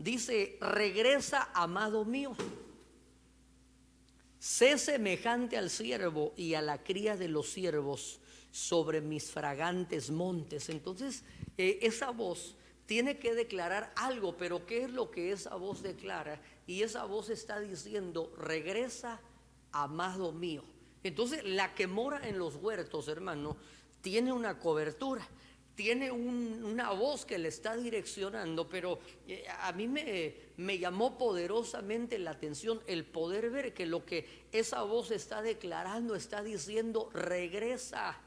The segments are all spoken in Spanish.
Dice: regresa, amado mío, sé semejante al ciervo y a la cría de los ciervos sobre mis fragantes montes. Entonces, esa voz tiene que declarar algo, pero ¿qué es lo que esa voz declara? Y esa voz está diciendo: regresa, amado mío. Entonces, la que mora en los huertos, hermano, tiene una cobertura, tiene una voz que le está direccionando, pero a mí me llamó poderosamente la atención el poder ver que lo que esa voz está declarando, está diciendo: regresa,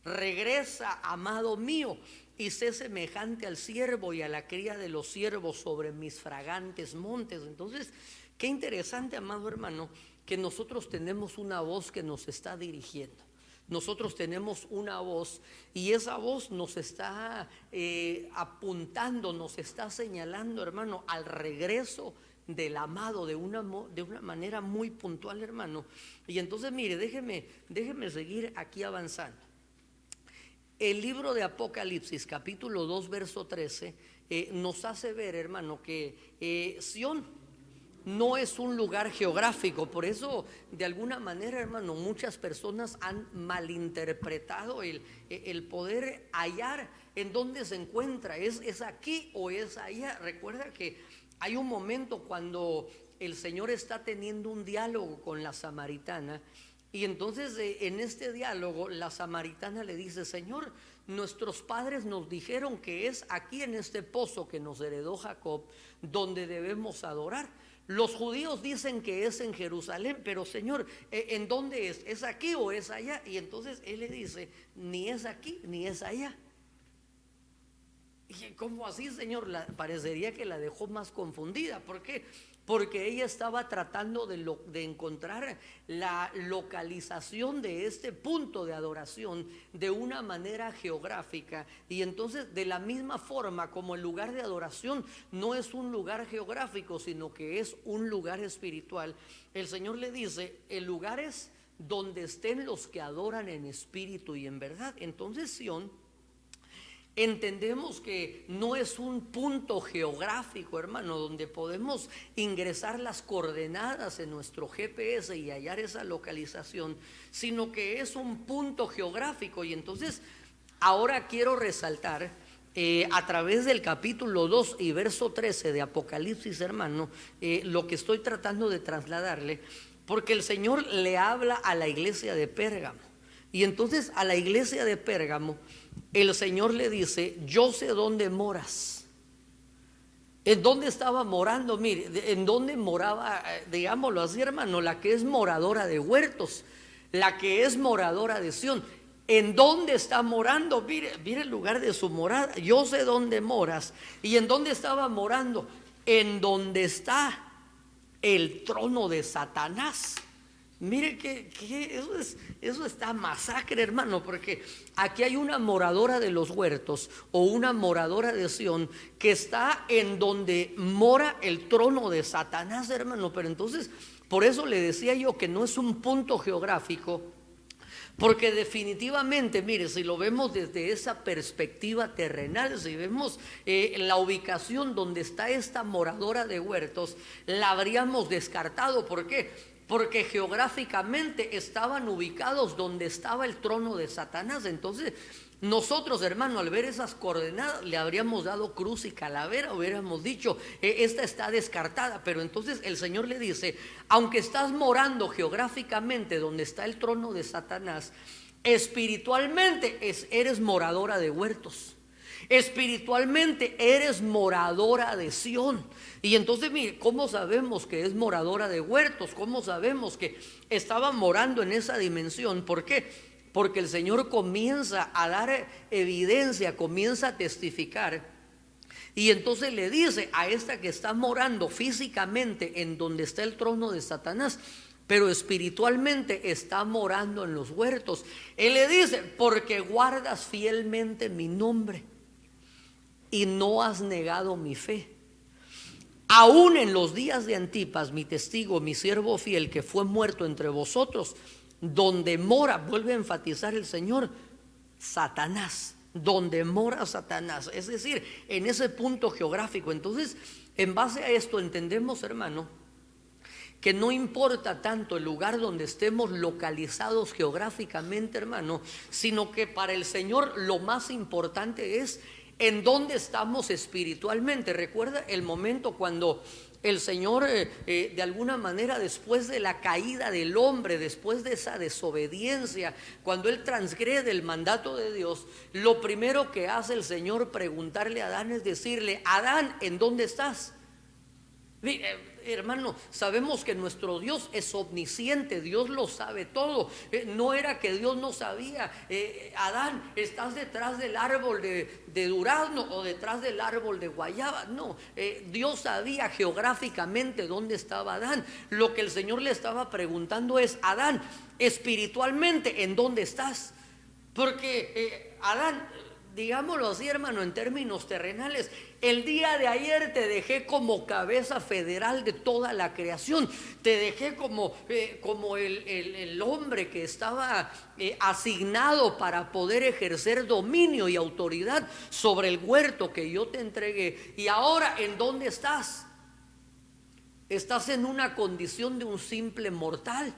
regresa, amado mío, y sé semejante al ciervo y a la cría de los ciervos sobre mis fragantes montes. Entonces, qué interesante, amado hermano, que nosotros tenemos una voz que nos está dirigiendo. Nosotros tenemos una voz y esa voz nos está apuntando, nos está señalando, hermano, al regreso del amado de una manera muy puntual, hermano. Y entonces, mire, déjeme seguir aquí avanzando. El libro de Apocalipsis, capítulo 2, verso 13, nos hace ver, hermano, que Sión no es un lugar geográfico. Por eso, de alguna manera, hermano, muchas personas han malinterpretado el poder hallar en dónde se encuentra. ¿Es aquí o es allá? Recuerda que hay un momento cuando el Señor está teniendo un diálogo con la samaritana. Y entonces en este diálogo la samaritana le dice: Señor, nuestros padres nos dijeron que es aquí en este pozo que nos heredó Jacob donde debemos adorar. Los judíos dicen que es en Jerusalén, pero Señor, ¿en dónde es? ¿Es aquí o es allá? Y entonces él le dice: ni es aquí ni es allá. Y ¿cómo así, Señor? Parecería que la dejó más confundida. ¿Por qué? Porque ella estaba tratando de encontrar la localización de este punto de adoración de una manera geográfica. Y entonces, de la misma forma como el lugar de adoración no es un lugar geográfico, sino que es un lugar espiritual, el Señor le dice: el lugar es donde estén los que adoran en espíritu y en verdad. Entonces, Sión, entendemos que no es un punto geográfico, hermano, donde podemos ingresar las coordenadas en nuestro GPS y hallar esa localización, sino que es un punto geográfico. Y entonces ahora quiero resaltar a través del capítulo 2 y verso 13 de Apocalipsis, hermano, lo que estoy tratando de trasladarle, porque el Señor le habla a la iglesia de Pérgamo. Y entonces a la iglesia de Pérgamo el Señor le dice: yo sé dónde moras. ¿En dónde estaba morando? Mire, en dónde moraba, digámoslo así, hermano, la que es moradora de huertos, la que es moradora de Sión. ¿En dónde está morando? Mire el lugar de su morada. Yo sé dónde moras. ¿Y en dónde estaba morando? En donde está el trono de Satanás. Mire que eso está masacre, hermano, porque aquí hay una moradora de los huertos o una moradora de Sión que está en donde mora el trono de Satanás, hermano. Pero entonces, por eso le decía yo que no es un punto geográfico, porque definitivamente, mire, si lo vemos desde esa perspectiva terrenal, si vemos la ubicación donde está esta moradora de huertos, la habríamos descartado. ¿Por qué? Porque geográficamente estaban ubicados donde estaba el trono de Satanás. Entonces nosotros, hermano, al ver esas coordenadas le habríamos dado cruz y calavera, hubiéramos dicho: esta está descartada. Pero entonces el Señor le dice: aunque estás morando geográficamente donde está el trono de Satanás, espiritualmente eres moradora de huertos. Espiritualmente eres moradora de Sión. Y entonces, mire, ¿cómo sabemos que es moradora de huertos? ¿Cómo sabemos que estaba morando en esa dimensión? ¿Por qué? Porque el Señor comienza a dar evidencia, comienza a testificar. Y entonces le dice a esta que está morando físicamente en donde está el trono de Satanás, pero espiritualmente está morando en los huertos. Él le dice: porque guardas fielmente mi nombre y no has negado mi fe, aún en los días de Antipas, mi testigo, mi siervo fiel, que fue muerto entre vosotros, donde mora, vuelve a enfatizar el Señor, Satanás, donde mora Satanás, es decir, en ese punto geográfico. Entonces En base a esto entendemos, hermano, que no importa tanto el lugar donde estemos localizados geográficamente, hermano, sino que para el Señor lo más importante es en dónde estamos espiritualmente. Recuerda el momento cuando el Señor de alguna manera, después de la caída del hombre, después de esa desobediencia, cuando él transgrede el mandato de Dios, lo primero que hace el Señor preguntarle a Adán es decirle: Adán, ¿en dónde estás? Hermano, sabemos que nuestro Dios es omnisciente, Dios lo sabe todo. No era que Dios no sabía: Adán, ¿estás detrás del árbol de durazno o detrás del árbol de guayaba? No, Dios sabía geográficamente dónde estaba Adán. Lo que el Señor le estaba preguntando es: Adán, espiritualmente, ¿en dónde estás? Porque Adán, digámoslo así, hermano, en términos terrenales, el día de ayer te dejé como cabeza federal de toda la creación. Te dejé como el hombre que estaba asignado para poder ejercer dominio y autoridad sobre el huerto que yo te entregué. Y ahora, ¿en dónde estás? Estás en una condición de un simple mortal.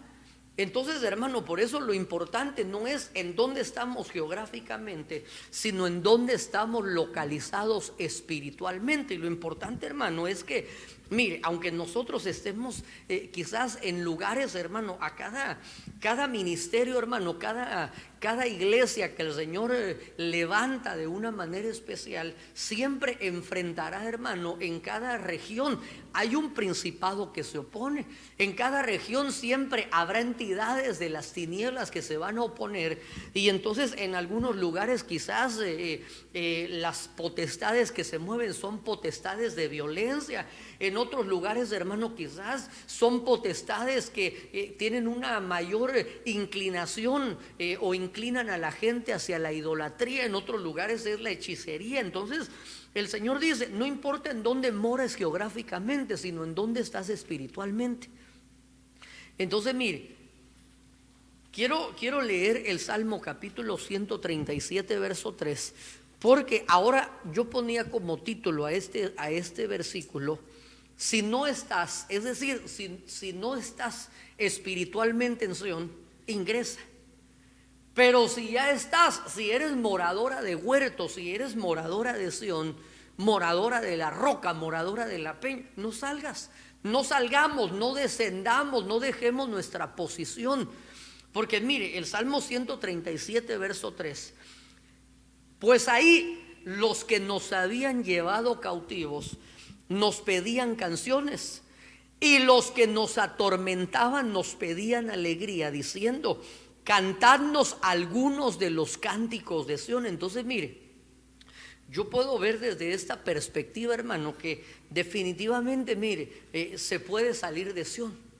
Entonces, hermano, por eso lo importante no es en dónde estamos geográficamente, sino en dónde estamos localizados espiritualmente. Y lo importante, hermano, es que, mire, aunque nosotros estemos quizás en lugares, hermano, a cada ministerio, hermano, cada iglesia que el Señor levanta de una manera especial, siempre enfrentará, hermano, en cada región hay un principado que se opone. En cada región siempre habrá entidades de las tinieblas que se van a oponer. Y entonces en algunos lugares quizás las potestades que se mueven son potestades de violencia. En otros lugares, hermano, quizás son potestades que tienen una mayor inclinación o inclinan a la gente hacia la idolatría. En otros lugares es la hechicería. Entonces el Señor dice: no importa en dónde mores geográficamente, sino en dónde estás espiritualmente. Entonces, mire, quiero leer el Salmo capítulo 137, verso 3, porque ahora yo ponía como título a este versículo: si no estás, es decir, si no estás espiritualmente en Sion, ingresa. Pero si ya estás, si eres moradora de huerto, si eres moradora de Sion, moradora de la roca, moradora de la peña, no salgas, no salgamos, no descendamos, no dejemos nuestra posición. Porque mire, el Salmo 137, verso 3: pues ahí los que nos habían llevado cautivos nos pedían canciones, y los que nos atormentaban nos pedían alegría, diciendo: cantadnos algunos de los cánticos de Sion. Entonces, mire, yo puedo ver desde esta perspectiva, hermano, que definitivamente, mire, se puede salir de Sion.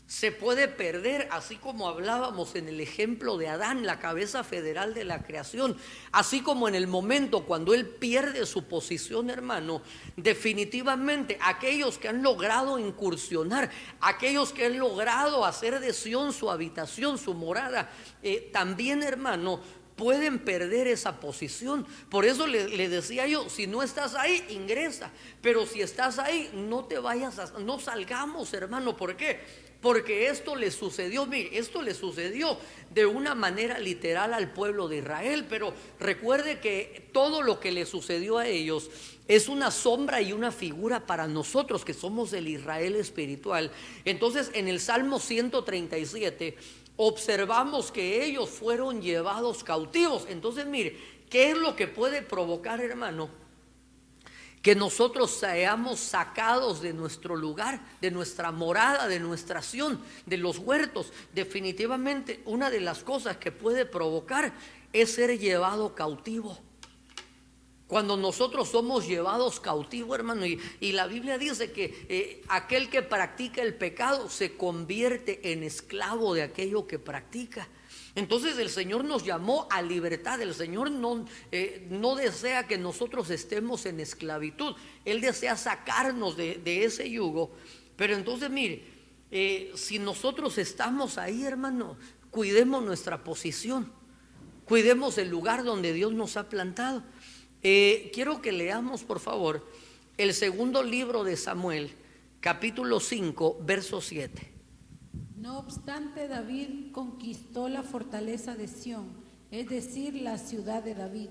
Se puede perder, así como hablábamos en el ejemplo de Adán, la cabeza federal de la creación. Así como en el momento cuando él pierde su posición, hermano, definitivamente aquellos que han logrado incursionar, aquellos que han logrado hacer de Sion su habitación, su morada, también, hermano, pueden perder esa posición. Por eso le decía yo: si no estás ahí, ingresa. Pero si estás ahí, no te vayas, no salgamos, hermano. ¿Por qué? Porque esto le sucedió, mire, esto le sucedió de una manera literal al pueblo de Israel. Pero recuerde que todo lo que le sucedió a ellos es una sombra y una figura para nosotros que somos el Israel espiritual. Entonces, en el Salmo 137 observamos que ellos fueron llevados cautivos. Entonces, mire, ¿qué es lo que puede provocar, hermano, que nosotros seamos sacados de nuestro lugar, de nuestra morada, de nuestra Sion, de los huertos? Definitivamente una de las cosas que puede provocar es ser llevado cautivo. Cuando nosotros somos llevados cautivos, hermano, y la Biblia dice que aquel que practica el pecado se convierte en esclavo de aquello que practica. Entonces el Señor nos llamó a libertad. El Señor no desea que nosotros estemos en esclavitud. Él desea sacarnos de ese yugo. Pero entonces, mire, si nosotros estamos ahí, hermano, cuidemos nuestra posición, cuidemos el lugar donde Dios nos ha plantado. Quiero que leamos, por favor, el segundo libro de Samuel, capítulo 5, verso 7. No obstante, David conquistó la fortaleza de Sión, es decir, la ciudad de David.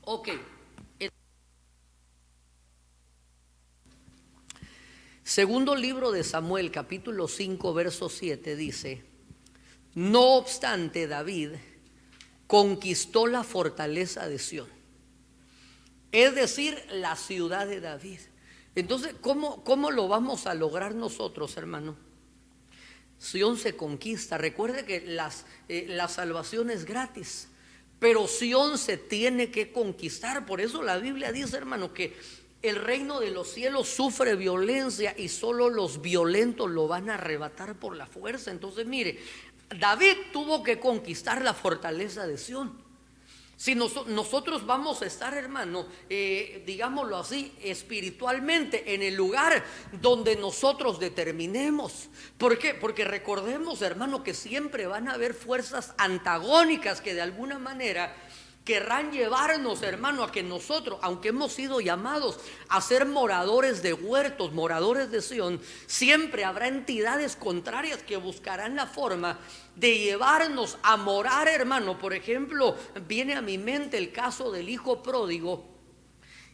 Ok. Segundo libro de Samuel, capítulo 5, verso 7 dice: no obstante, David conquistó la fortaleza de Sión, es decir, la ciudad de David. Entonces, ¿cómo lo vamos a lograr nosotros, hermano? Sión se conquista. Recuerde que la salvación es gratis, pero Sión se tiene que conquistar. Por eso la Biblia dice, hermano, que el reino de los cielos sufre violencia y solo los violentos lo van a arrebatar por la fuerza. Entonces, mire, David tuvo que conquistar la fortaleza de Sión. Si nosotros vamos a estar, hermano, digámoslo así, espiritualmente en el lugar donde nosotros determinemos. ¿Por qué? Porque recordemos, hermano, que siempre van a haber fuerzas antagónicas que de alguna manera querrán llevarnos, hermano, a que nosotros, aunque hemos sido llamados a ser moradores de huertos, moradores de Sión, siempre habrá entidades contrarias que buscarán la forma de llevarnos a morar, hermano. Por ejemplo, viene a mi mente el caso del hijo pródigo,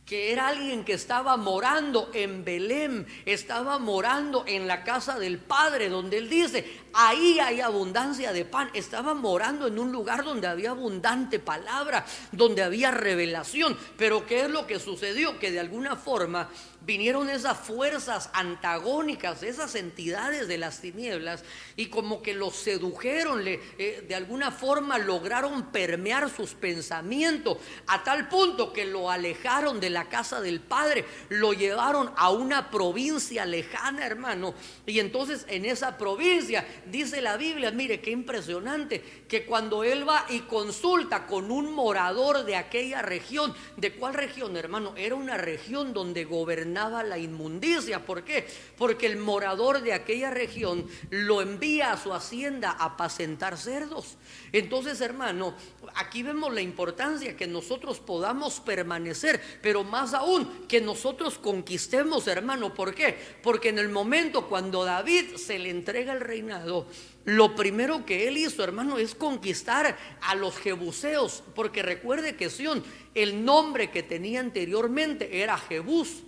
que era alguien que estaba morando en Belén, estaba morando en la casa del Padre, donde él dice, ahí hay abundancia de pan. Estaba morando en un lugar donde había abundante palabra, donde había revelación. Pero ¿qué es lo que sucedió? Que de alguna forma vinieron esas fuerzas antagónicas, esas entidades de las tinieblas, y como que los sedujeron, de alguna forma lograron permear sus pensamientos, a tal punto que lo alejaron de la casa del Padre, lo llevaron a una provincia lejana, hermano. Y entonces en esa provincia, dice la Biblia, mire qué impresionante, que cuando él va y consulta con un morador de aquella región, ¿de cuál región, hermano? Era una región donde gobernaba la inmundicia. ¿Por qué? Porque el morador de aquella región lo envía a su hacienda a apacentar cerdos. Entonces, hermano, aquí vemos la importancia que nosotros podamos permanecer, pero más aún que nosotros conquistemos, hermano. ¿Por qué? Porque en el momento cuando David se le entrega el reinado, lo primero que él hizo, hermano, es conquistar a los jebuseos. Porque recuerde que Sión, el nombre que tenía anteriormente era Jebús,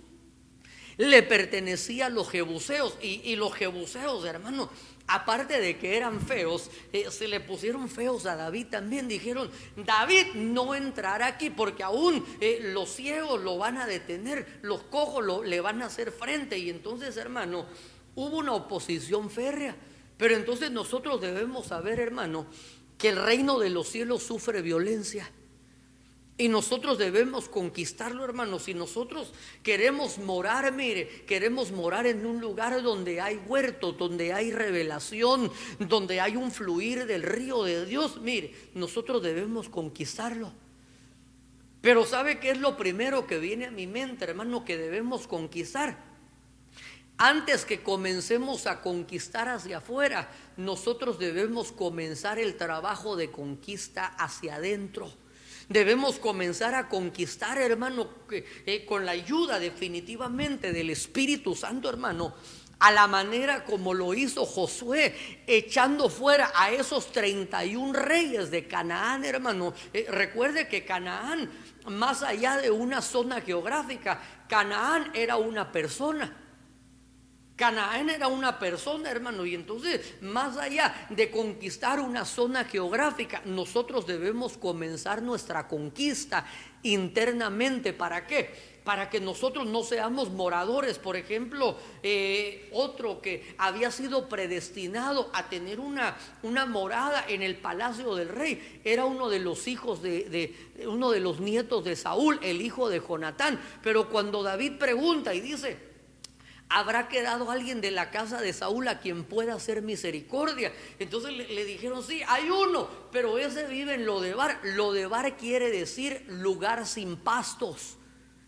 le pertenecía a los jebuseos. Y los jebuseos, hermano, aparte de que eran feos, se le pusieron feos a David también. Dijeron, David no entrará aquí porque aún los ciegos lo van a detener, los cojos le van a hacer frente. Y entonces, hermano, hubo una oposición férrea. Pero entonces nosotros debemos saber, hermano, que el reino de los cielos sufre violencia. Y nosotros debemos conquistarlo, hermano. Si nosotros queremos morar, mire, queremos morar en un lugar donde hay huertos, donde hay revelación, donde hay un fluir del río de Dios, mire, nosotros debemos conquistarlo. Pero ¿sabe qué es lo primero que viene a mi mente, hermano, que debemos conquistar? Antes que comencemos a conquistar hacia afuera, nosotros debemos comenzar el trabajo de conquista hacia adentro. Debemos comenzar a conquistar, hermano, con la ayuda definitivamente del Espíritu Santo, hermano, a la manera como lo hizo Josué, echando fuera a esos 31 reyes de Canaán, hermano. Recuerde que Canaán, más allá de una zona geográfica, Canaán era una persona. Canaán era una persona, hermano. Y entonces, más allá de conquistar una zona geográfica, nosotros debemos comenzar nuestra conquista internamente. ¿Para qué? Para que nosotros no seamos moradores. Por ejemplo, otro que había sido predestinado a tener una morada en el palacio del rey era uno de los hijos uno de los nietos de Saúl, el hijo de Jonatán. Pero cuando David pregunta y dice, ¿habrá quedado alguien de la casa de Saúl a quien pueda hacer misericordia? Entonces le dijeron, sí, hay uno, pero ese vive en Lodebar. Lodebar quiere decir lugar sin pastos.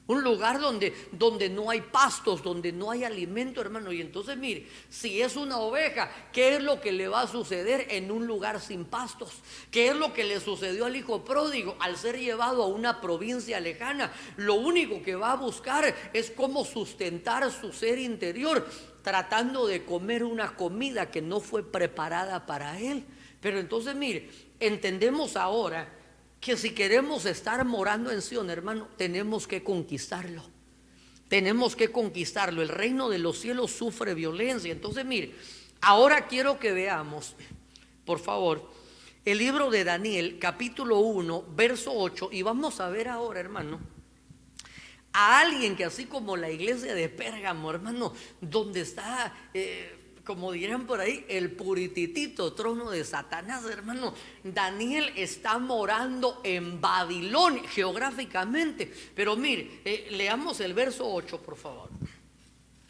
Un lugar donde no hay pastos, donde no hay alimento, hermano. Y entonces mire, si es una oveja, ¿qué es lo que le va a suceder en un lugar sin pastos? ¿Qué es lo que le sucedió al hijo pródigo al ser llevado a una provincia lejana? Lo único que va a buscar es cómo sustentar su ser interior, tratando de comer una comida que no fue preparada para él. Pero entonces mire, entendemos ahora que si queremos estar morando en Sion, hermano, tenemos que conquistarlo. Tenemos que conquistarlo. El reino de los cielos sufre violencia. Entonces, mire, ahora quiero que veamos, por favor, el libro de Daniel, capítulo 1, verso 8. Y vamos a ver ahora, hermano, a alguien que así como la iglesia de Pérgamo, hermano, donde está... como dirán por ahí, el purititito trono de Satanás, hermano. Daniel está morando en Babilonia geográficamente. Pero mire, leamos el verso 8, por favor.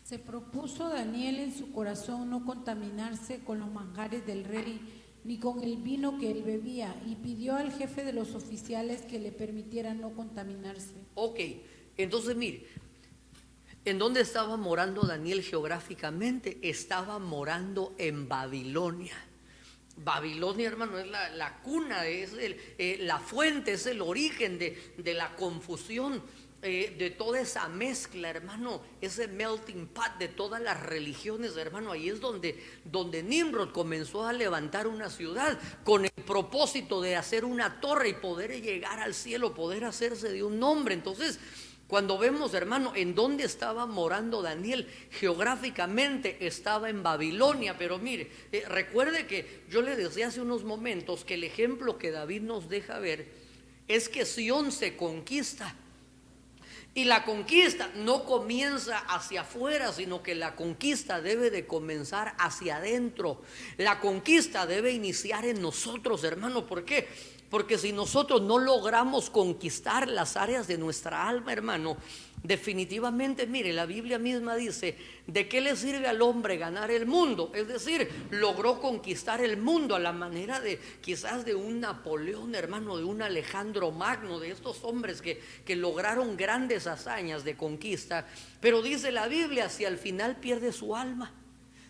Se propuso Daniel en su corazón no contaminarse con los manjares del rey, ni con el vino que él bebía, y pidió al jefe de los oficiales que le permitiera no contaminarse. Ok, entonces mire, ¿en dónde estaba morando Daniel geográficamente? Estaba morando en Babilonia. Babilonia, hermano, es la cuna, es la fuente, es el origen de la confusión, de toda esa mezcla, hermano, ese melting pot de todas las religiones, hermano. Ahí es donde Nimrod comenzó a levantar una ciudad con el propósito de hacer una torre y poder llegar al cielo, poder hacerse de un nombre. Entonces, cuando vemos, hermano, en dónde estaba morando Daniel geográficamente, estaba en Babilonia. Pero mire, recuerde que yo le decía hace unos momentos que el ejemplo que David nos deja ver es que Sión se conquista. Y la conquista no comienza hacia afuera, sino que la conquista debe de comenzar hacia adentro. La conquista debe iniciar en nosotros, hermano. ¿Por qué? Porque si nosotros no logramos conquistar las áreas de nuestra alma, hermano, definitivamente, mire, la Biblia misma dice, ¿de qué le sirve al hombre ganar el mundo? Es decir, logró conquistar el mundo a la manera de quizás de un Napoleón, hermano, de un Alejandro Magno, de estos hombres que lograron grandes hazañas de conquista. Pero dice la Biblia, si al final pierde su alma,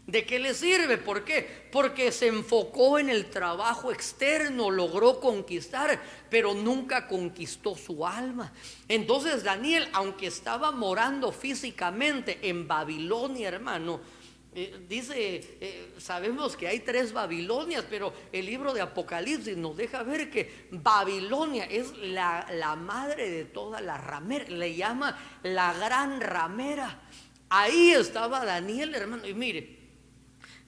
¿de qué le sirve? ¿Por qué? Porque se enfocó en el trabajo externo, logró conquistar, pero nunca conquistó su alma. Entonces Daniel, aunque estaba morando físicamente en Babilonia, hermano, sabemos que hay 3 Babilonias, pero el libro de Apocalipsis nos deja ver que Babilonia es la madre de todas las rameras, le llama la gran ramera. Ahí estaba Daniel, hermano, y mire,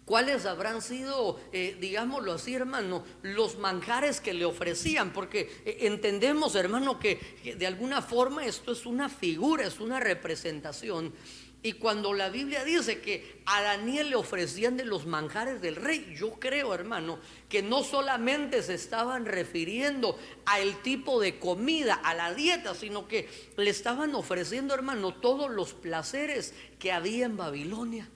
¿cuáles habrán sido, digámoslo así, hermano, los manjares que le ofrecían? Porque entendemos, hermano, que de alguna forma esto es una figura, es una representación. Y cuando la Biblia dice que a Daniel le ofrecían de los manjares del rey, yo creo, hermano, que no solamente se estaban refiriendo al tipo de comida, a la dieta, sino que le estaban ofreciendo, hermano, todos los placeres que había en Babilonia.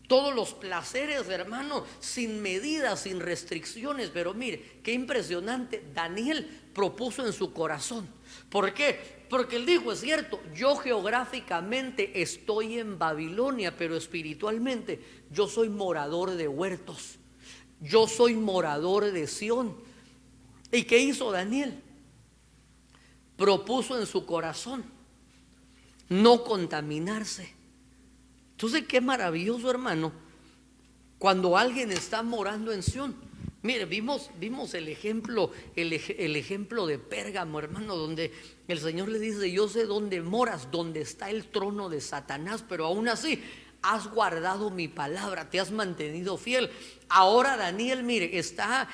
Todos los placeres, hermano, sin medidas, sin restricciones. Pero mire, qué impresionante. Daniel propuso en su corazón. ¿Por qué? Porque él dijo, es cierto, yo geográficamente estoy en Babilonia, pero espiritualmente yo soy morador de huertos. Yo soy morador de Sión. ¿Y qué hizo Daniel? Propuso en su corazón no contaminarse. Entonces, qué maravilloso, hermano, cuando alguien está morando en Sión. Mire, vimos el ejemplo de Pérgamo, hermano, donde el Señor le dice, yo sé dónde moras, donde está el trono de Satanás, pero aún así has guardado mi palabra, te has mantenido fiel. Ahora Daniel, mire, está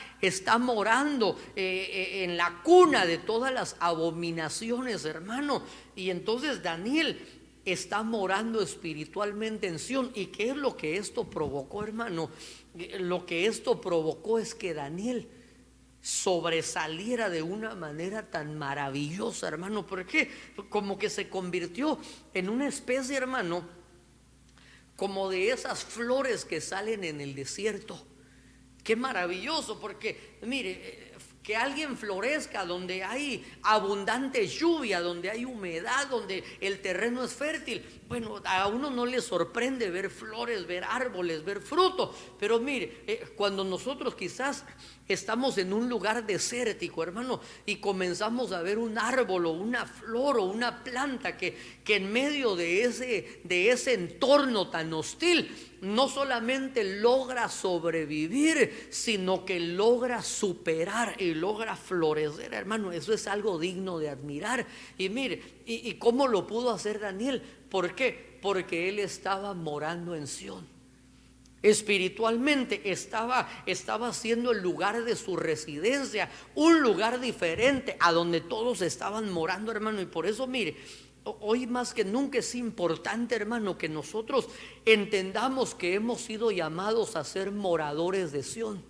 morando en la cuna de todas las abominaciones, hermano. Y entonces Daniel está morando espiritualmente en Sión. ¿Y qué es lo que esto provocó, hermano? Lo que esto provocó es que Daniel sobresaliera de una manera tan maravillosa, hermano. Porque como que se convirtió en una especie, hermano, como de esas flores que salen en el desierto. Qué maravilloso, porque mire, que alguien florezca donde hay abundante lluvia, donde hay humedad, donde el terreno es fértil. Bueno, a uno no le sorprende ver flores, ver árboles, ver fruto, pero mire, cuando nosotros quizás estamos en un lugar desértico, hermano, y comenzamos a ver un árbol o una flor o una planta que en medio de ese entorno tan hostil no solamente logra sobrevivir, sino que logra superar y logra florecer, hermano, eso es algo digno de admirar. Y mire, ¿y cómo lo pudo hacer Daniel? ¿Por qué? Porque él estaba morando en Sión. Espiritualmente estaba siendo el lugar de su residencia, un lugar diferente a donde todos estaban morando, hermano. Y por eso, mire, hoy más que nunca es importante, hermano, que nosotros entendamos que hemos sido llamados a ser moradores de Sión,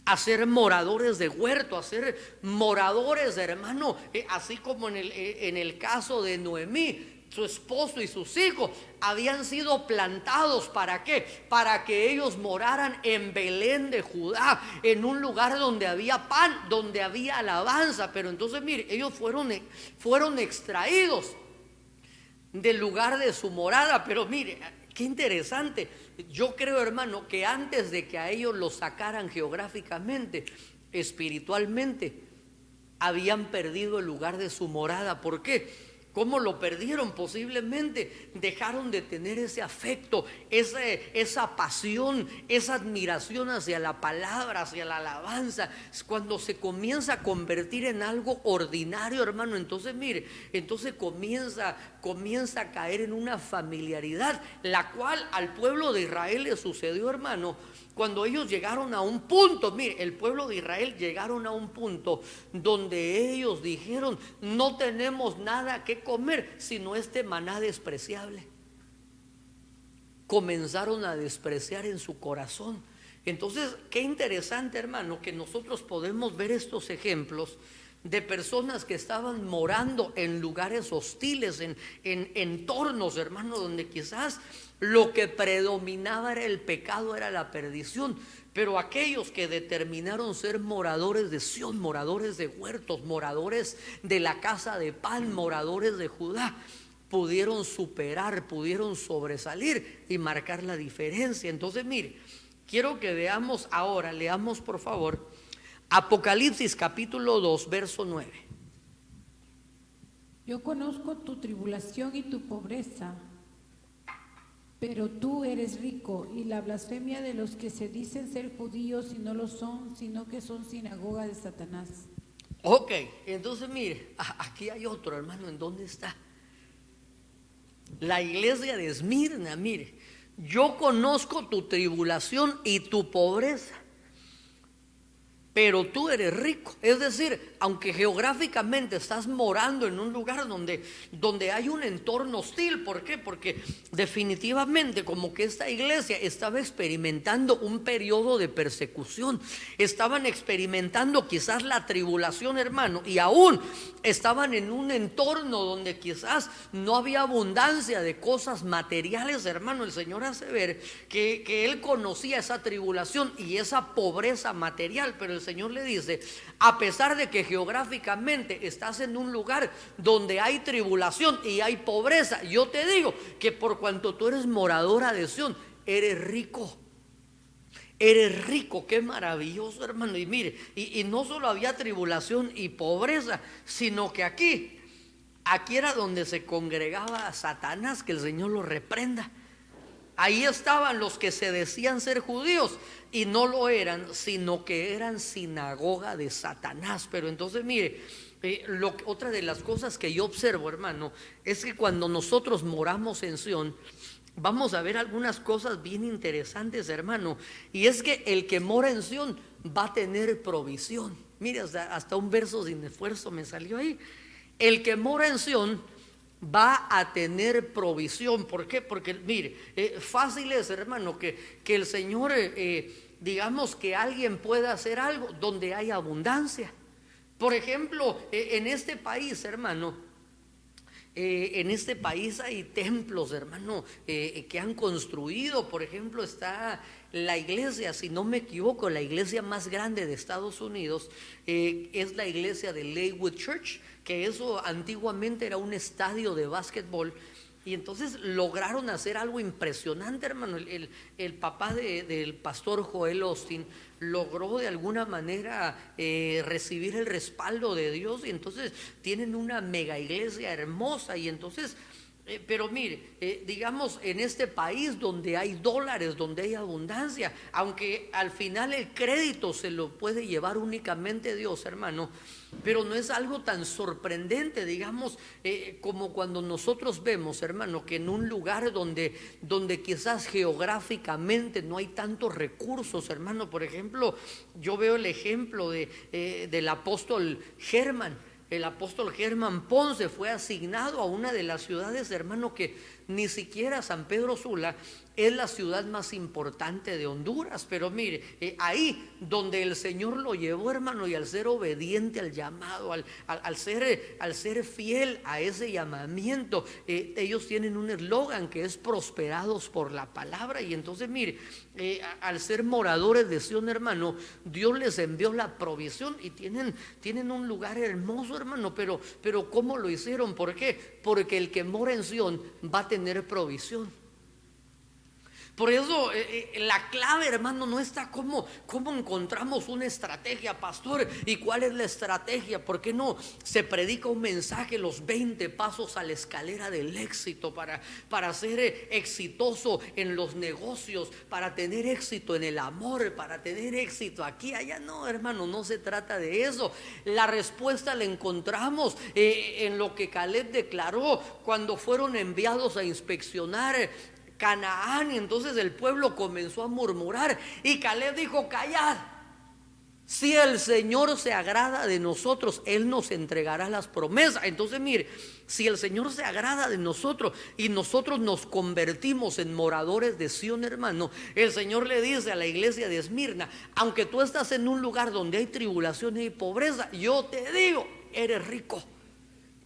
a ser moradores de huerto, a ser moradores, hermano, así como en el caso de Noemí. Su esposo y sus hijos habían sido plantados, ¿para qué? Para que ellos moraran en Belén de Judá, en un lugar donde había pan, donde había alabanza. Pero entonces, mire, ellos fueron extraídos del lugar de su morada. Pero mire, qué interesante. Yo creo, hermano, que antes de que a ellos los sacaran geográficamente, espiritualmente, habían perdido el lugar de su morada. ¿Por qué? ¿Cómo lo perdieron? Posiblemente dejaron de tener ese afecto, esa pasión, esa admiración hacia la palabra, hacia la alabanza. Cuando se comienza a convertir en algo ordinario, hermano, entonces mire, entonces comienza a caer en una familiaridad, la cual al pueblo de Israel le sucedió, hermano. Cuando ellos llegaron a un punto, mire, el pueblo de Israel llegaron a un punto donde ellos dijeron: no tenemos nada que comer sino este maná despreciable. Comenzaron a despreciar en su corazón. Entonces, qué interesante, hermano, que nosotros podemos ver estos ejemplos de personas que estaban morando en lugares hostiles, en entornos, hermano, donde quizás lo que predominaba era el pecado, era la perdición. Pero aquellos que determinaron ser moradores de Sión, moradores de huertos, moradores de la casa de pan, moradores de Judá, pudieron superar, pudieron sobresalir y marcar la diferencia. Entonces, mire, quiero que veamos ahora, leamos por favor Apocalipsis capítulo 2, verso 9. Yo conozco tu tribulación y tu pobreza, pero tú eres rico, y la blasfemia de los que se dicen ser judíos y no lo son, sino que son sinagoga de Satanás. Ok, entonces mire, aquí hay otro, hermano. ¿En dónde está? La iglesia de Esmirna. Mire, yo conozco tu tribulación y tu pobreza, pero tú eres rico. Es decir, aunque geográficamente estás morando en un lugar donde hay un entorno hostil. ¿Por qué? Porque definitivamente como que esta iglesia estaba experimentando un periodo de persecución. Estaban experimentando quizás la tribulación, hermano, y aún estaban en un entorno donde quizás no había abundancia de cosas materiales, hermano. El Señor hace ver que Él conocía esa tribulación y esa pobreza material, pero el Señor le dice: a pesar de que geográficamente estás en un lugar donde hay tribulación y hay pobreza, yo te digo que por cuanto tú eres moradora de Sión, eres rico. Eres rico. Qué maravilloso, hermano. Y mire, y no solo había tribulación y pobreza, sino que aquí era donde se congregaba Satanás, que el Señor lo reprenda. Ahí estaban los que se decían ser judíos y no lo eran, sino que eran sinagoga de Satanás. Pero entonces mire, otra de las cosas que yo observo, hermano, es que cuando nosotros moramos en Sión, vamos a ver algunas cosas bien interesantes, hermano. Y es que el que mora en Sión va a tener provisión. Mire, hasta un verso sin esfuerzo me salió ahí. El que mora en Sión va a tener provisión. ¿Por qué? Porque mire, fácil es, hermano, que el Señor, digamos que alguien pueda hacer algo donde hay abundancia. Por ejemplo, en este país, hermano, En este país hay templos, hermano, que han construido. Por ejemplo, está la iglesia, si no me equivoco, la iglesia más grande de Estados Unidos, es la iglesia de Lakewood Church, que eso antiguamente era un estadio de básquetbol. Y entonces lograron hacer algo impresionante, hermano. El papá del pastor Joel Austin logró de alguna manera recibir el respaldo de Dios, y entonces tienen una mega iglesia hermosa. Y entonces pero mire, digamos, en este país donde hay dólares, donde hay abundancia, aunque al final el crédito se lo puede llevar únicamente Dios, hermano, pero no es algo tan sorprendente, digamos, como cuando nosotros vemos, hermano, que en un lugar donde quizás geográficamente no hay tantos recursos, hermano. Por ejemplo, yo veo el ejemplo del apóstol Germán. El apóstol Germán Ponce fue asignado a una de las ciudades, hermano, que ni siquiera San Pedro Sula es la ciudad más importante de Honduras. Pero mire, ahí donde el Señor lo llevó, hermano, y al ser obediente al llamado, al ser fiel a ese llamamiento, ellos tienen un eslogan que es prosperados por la palabra. Y entonces mire, al ser moradores de Sion, hermano, Dios les envió la provisión y tienen un lugar hermoso, hermano. Pero ¿cómo lo hicieron? ¿Por qué? Porque el que mora en Sion va a tener provisión. Por eso la clave, hermano, no está cómo encontramos una estrategia, pastor. ¿Y cuál es la estrategia? ¿Por qué no se predica un mensaje, los 20 pasos a la escalera del éxito para ser exitoso en los negocios, para tener éxito en el amor, para tener éxito aquí, allá? No, hermano, no se trata de eso. La respuesta la encontramos en lo que Caleb declaró cuando fueron enviados a inspeccionar Canaán. Y entonces el pueblo comenzó a murmurar, y Caleb dijo: callad, si el Señor se agrada de nosotros, Él nos entregará las promesas. Entonces mire, si el Señor se agrada de nosotros y nosotros nos convertimos en moradores de Sion, hermano, el Señor le dice a la iglesia de Esmirna: aunque tú estás en un lugar donde hay tribulaciones y pobreza, yo te digo, eres rico.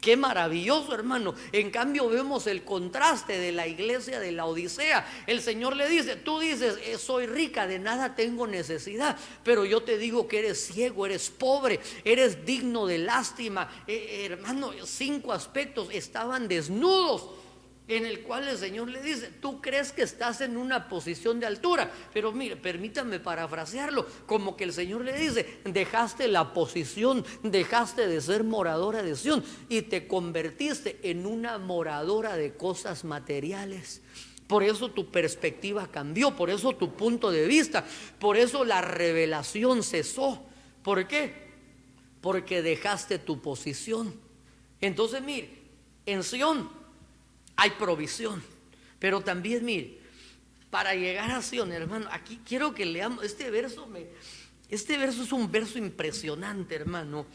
Qué maravilloso, hermano. En cambio vemos el contraste de la iglesia de la Odisea. El Señor le dice: tú dices, soy rica, de nada tengo necesidad, pero yo te digo que eres ciego, eres pobre, eres digno de lástima. Hermano, 5 aspectos: estaban desnudos, en el cual el Señor le dice: tú crees que estás en una posición de altura, pero mire, permítame parafrasearlo, como que el Señor le dice: dejaste la posición, dejaste de ser moradora de Sion y te convertiste en una moradora de cosas materiales. Por eso tu perspectiva cambió, por eso tu punto de vista, por eso la revelación cesó. ¿Por qué? Porque dejaste tu posición. Entonces mire, en Sion hay provisión, pero también mire, para llegar a Sion, hermano, aquí quiero que leamos este verso. Este verso es un verso impresionante, hermano.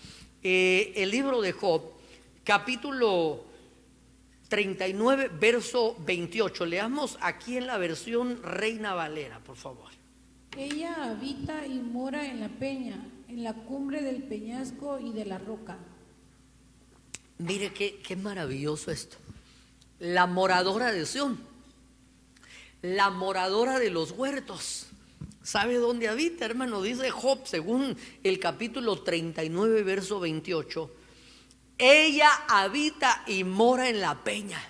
El libro de Job, capítulo 39, verso 28. Leamos aquí en la versión Reina Valera, por favor. Ella habita y mora en la peña, en la cumbre del peñasco y de la roca. Mire qué maravilloso esto. La moradora de Sion, la moradora de los huertos. ¿Sabe dónde habita, hermano? Dice Job, según el capítulo 39, verso 28: ella habita y mora en la peña.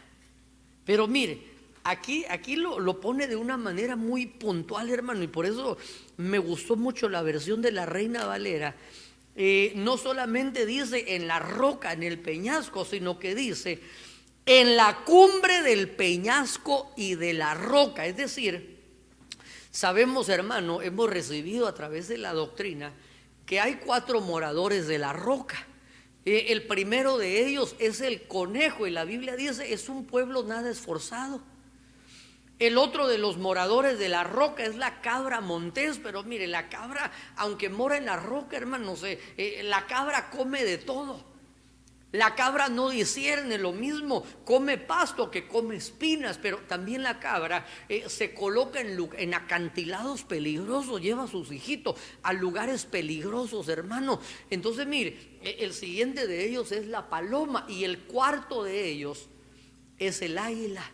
Pero mire, aquí lo pone de una manera muy puntual, hermano, y por eso me gustó mucho la versión de la Reina Valera. No solamente dice en la roca, en el peñasco, sino que dice en la cumbre del peñasco y de la roca. Es decir, sabemos, hermano, hemos recibido a través de la doctrina que hay 4 moradores de la roca. El primero de ellos es el conejo, y la Biblia dice: es un pueblo nada esforzado. El otro de los moradores de la roca es la cabra montés. Pero mire, la cabra, aunque mora en la roca, hermano, la cabra come de todo. La cabra no discierne, lo mismo come pasto que come espinas. Pero también la cabra se coloca en acantilados peligrosos, lleva a sus hijitos a lugares peligrosos, hermano. Entonces mire, el siguiente de ellos es la paloma, y el cuarto de ellos es el águila.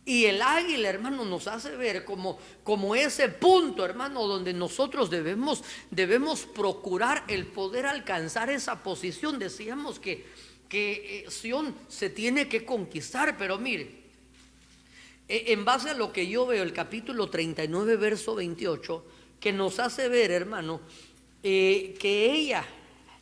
Y el águila, hermano, nos hace ver como ese punto, hermano, donde nosotros debemos procurar el poder alcanzar esa posición. Decíamos que Sión se tiene que conquistar, pero mire, en base a lo que yo veo, el capítulo 39, verso 28, que nos hace ver, hermano, que ella,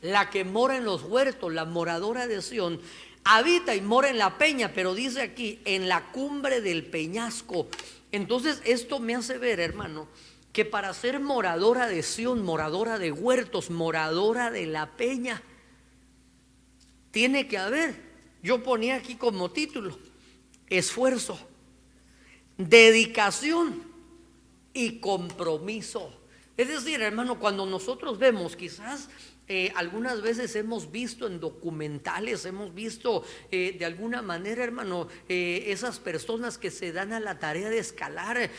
la que mora en los huertos, la moradora de Sión, habita y mora en la peña, pero dice aquí, en la cumbre del peñasco. Entonces esto me hace ver, hermano, que para ser moradora de Sión, moradora de huertos, moradora de la peña, tiene que haber, yo ponía aquí como título, esfuerzo, dedicación y compromiso. Es decir, hermano, cuando nosotros vemos, quizás algunas veces hemos visto en documentales, hemos visto de alguna manera, hermano, esas personas que se dan a la tarea de escalar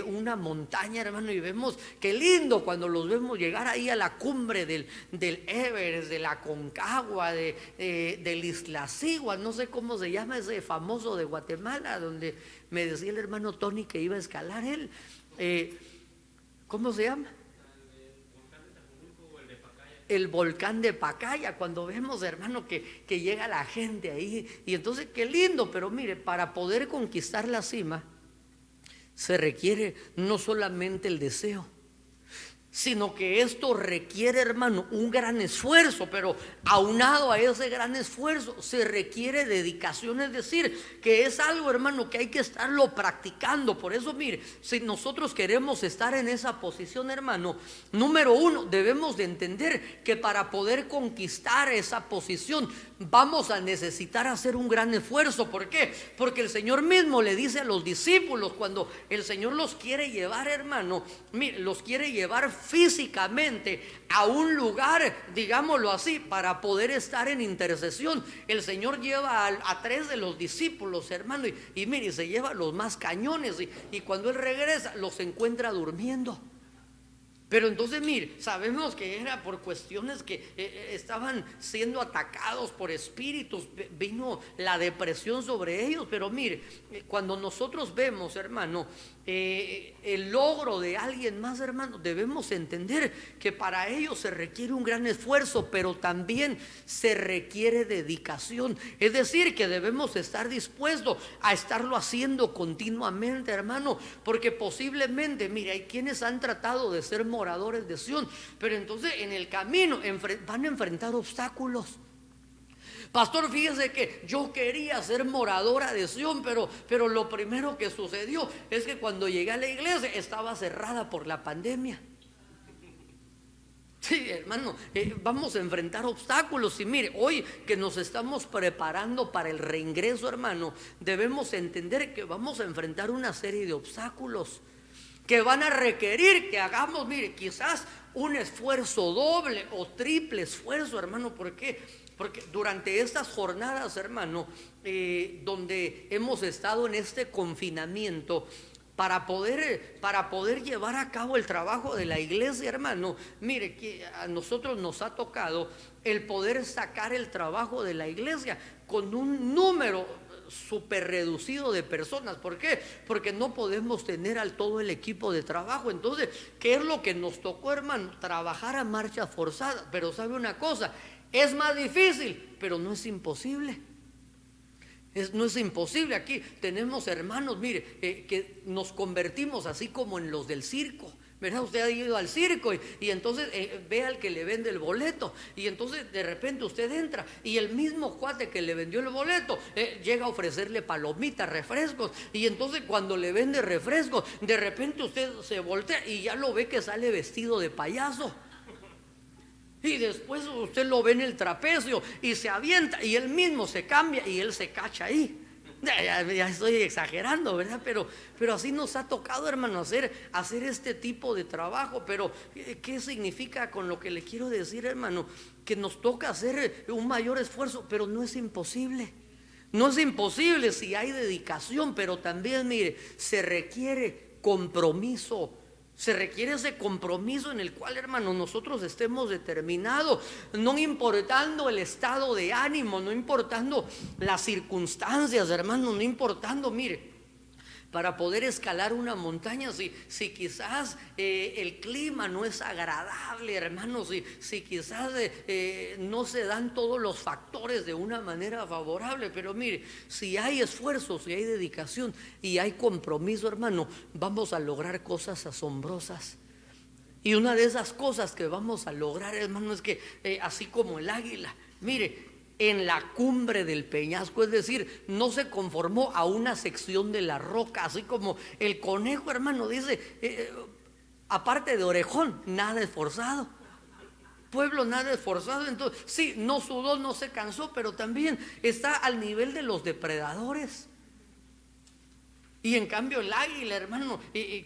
una montaña, hermano, y vemos qué lindo cuando los vemos llegar ahí a la cumbre del Everest, de la Concagua, del Iztaccíhuatl, no sé cómo se llama ese famoso de Guatemala, donde me decía el hermano Tony que iba a escalar él. ¿Cómo se llama? El volcán de Pacaya. Cuando vemos, hermano, que llega la gente ahí, y entonces qué lindo, pero mire, para poder conquistar la cima se requiere no solamente el deseo, sino que esto requiere, hermano, un gran esfuerzo, pero aunado a ese gran esfuerzo se requiere dedicación, es decir, que es algo, hermano, que hay que estarlo practicando. Por eso, mire, si nosotros queremos estar en esa posición, hermano, número uno, debemos de entender que para poder conquistar esa posición vamos a necesitar hacer un gran esfuerzo. ¿Por qué? Porque el Señor mismo le dice a los discípulos, cuando el Señor los quiere llevar, hermano, mire, los quiere llevar físicamente a un lugar, digámoslo así, para poder estar en intercesión. El Señor lleva a 3 de los discípulos, hermano, y mire, se lleva a los más cañones, y cuando Él regresa los encuentra durmiendo. Pero entonces, mire, sabemos que era por cuestiones que estaban siendo atacados por espíritus, vino la depresión sobre ellos. Pero mire, cuando nosotros vemos, hermano, el logro de alguien más, hermano, debemos entender que para ello se requiere un gran esfuerzo, pero también se requiere dedicación. Es decir, que debemos estar dispuestos a estarlo haciendo continuamente, hermano, porque posiblemente, mire, hay quienes han tratado de ser moradores de Sión, pero entonces en el camino van a enfrentar obstáculos. Pastor, fíjese que yo quería ser moradora de Sión, pero lo primero que sucedió es que cuando llegué a la iglesia estaba cerrada por la pandemia. Sí, hermano, vamos a enfrentar obstáculos. Y mire, hoy que nos estamos preparando para el reingreso, hermano, debemos entender que vamos a enfrentar una serie de obstáculos que van a requerir que hagamos, mire, quizás un esfuerzo doble o triple esfuerzo, hermano. ¿Por qué? Porque durante estas jornadas, hermano, donde hemos estado en este confinamiento, para poder llevar a cabo el trabajo de la iglesia, hermano, mire, que a nosotros nos ha tocado el poder sacar el trabajo de la iglesia con un número súper reducido de personas. ¿Por qué? Porque no podemos tener al todo el equipo de trabajo. Entonces, ¿qué es lo que nos tocó, hermano? Trabajar a marcha forzada. Pero sabe una cosa, es más difícil, pero no es imposible. No es imposible. Aquí tenemos hermanos, mire, que nos convertimos así como en los del circo. ¿Verdad? Usted ha ido al circo y entonces ve al que le vende el boleto, y entonces de repente usted entra y el mismo cuate que le vendió el boleto llega a ofrecerle palomitas, refrescos, y entonces cuando le vende refrescos, de repente usted se voltea y ya lo ve que sale vestido de payaso. Y después usted lo ve en el trapecio y se avienta y él mismo se cambia y él se cacha ahí. Ya estoy exagerando, ¿verdad? Pero así nos ha tocado, hermano, hacer este tipo de trabajo. Pero ¿qué significa con lo que le quiero decir, hermano? Que nos toca hacer un mayor esfuerzo, pero no es imposible. No es imposible si hay dedicación, pero también, mire, se requiere compromiso Se requiere ese compromiso en el cual, hermano, nosotros estemos determinados, no importando el estado de ánimo, no importando las circunstancias, hermano, no importando, mire, para poder escalar una montaña, si quizás el clima no es agradable, hermano, si quizás no se dan todos los factores de una manera favorable, pero mire, si hay esfuerzo, si hay dedicación y hay compromiso, hermano, vamos a lograr cosas asombrosas. Y una de esas cosas que vamos a lograr, hermano, es que así como el águila, mire, en la cumbre del peñasco, es decir, no se conformó a una sección de la roca, así como el conejo, hermano, dice, aparte de orejón, nada esforzado. Pueblo nada esforzado, entonces sí, no sudó, no se cansó, pero también está al nivel de los depredadores. Y en cambio el águila, hermano,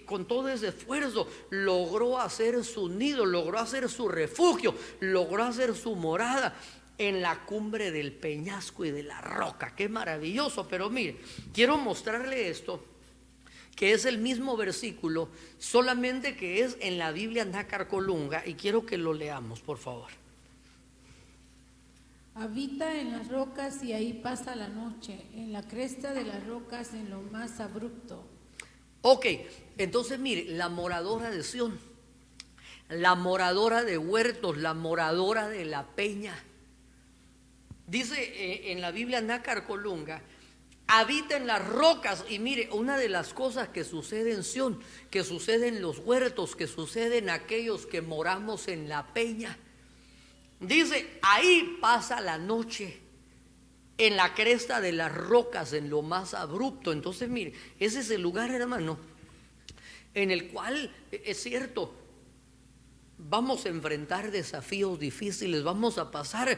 con todo ese esfuerzo logró hacer su nido, logró hacer su refugio, logró hacer su morada en la cumbre del peñasco y de la roca. Qué maravilloso. Pero mire, quiero mostrarle esto, que es el mismo versículo, solamente que es en la Biblia Nácar Colunga, y quiero que lo leamos, por favor. Habita en las rocas y ahí pasa la noche, en la cresta de las rocas, en lo más abrupto. Ok, entonces mire, la moradora de Sión, la moradora de huertos, la moradora de la peña. Dice en la Biblia Nácar Colunga, habita en las rocas. Y mire, una de las cosas que sucede en Sión, que sucede en los huertos, que sucede en aquellos que moramos en la peña, dice, ahí pasa la noche, en la cresta de las rocas, en lo más abrupto. Entonces mire, ese es el lugar, hermano, en el cual es cierto, vamos a enfrentar desafíos difíciles, vamos a pasar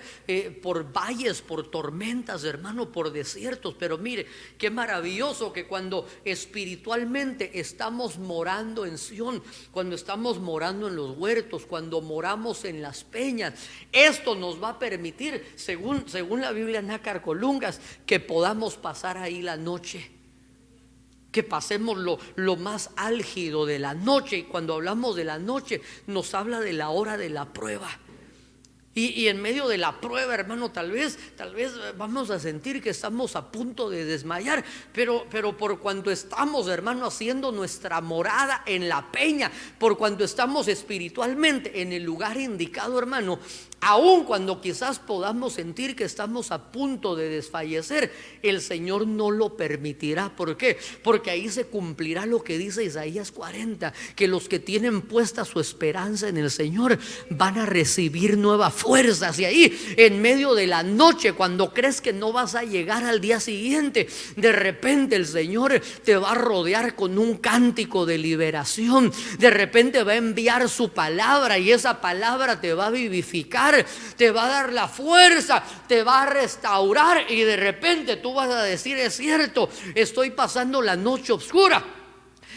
por valles, por tormentas, hermano, por desiertos. Pero mire, qué maravilloso que cuando espiritualmente estamos morando en Sión, cuando estamos morando en los huertos, cuando moramos en las peñas, esto nos va a permitir, según la Biblia Nácar Colungas, que podamos pasar ahí la noche, que pasemos lo más álgido de la noche. Y cuando hablamos de la noche, nos habla de la hora de la prueba. Y en medio de la prueba, hermano, tal vez vamos a sentir que estamos a punto de desmayar, pero por cuanto estamos, hermano, haciendo nuestra morada en la peña, por cuanto estamos espiritualmente en el lugar indicado, hermano, aun cuando quizás podamos sentir que estamos a punto de desfallecer, el Señor no lo permitirá. ¿Por qué? Porque ahí se cumplirá lo que dice Isaías 40, que los que tienen puesta su esperanza en el Señor van a recibir nuevas fuerzas. Y ahí, en medio de la noche, cuando crees que no vas a llegar al día siguiente, de repente el Señor te va a rodear con un cántico de liberación. De repente va a enviar su palabra, y esa palabra te va a vivificar, te va a dar la fuerza, te va a restaurar. Y de repente tú vas a decir, es cierto, estoy pasando la noche oscura,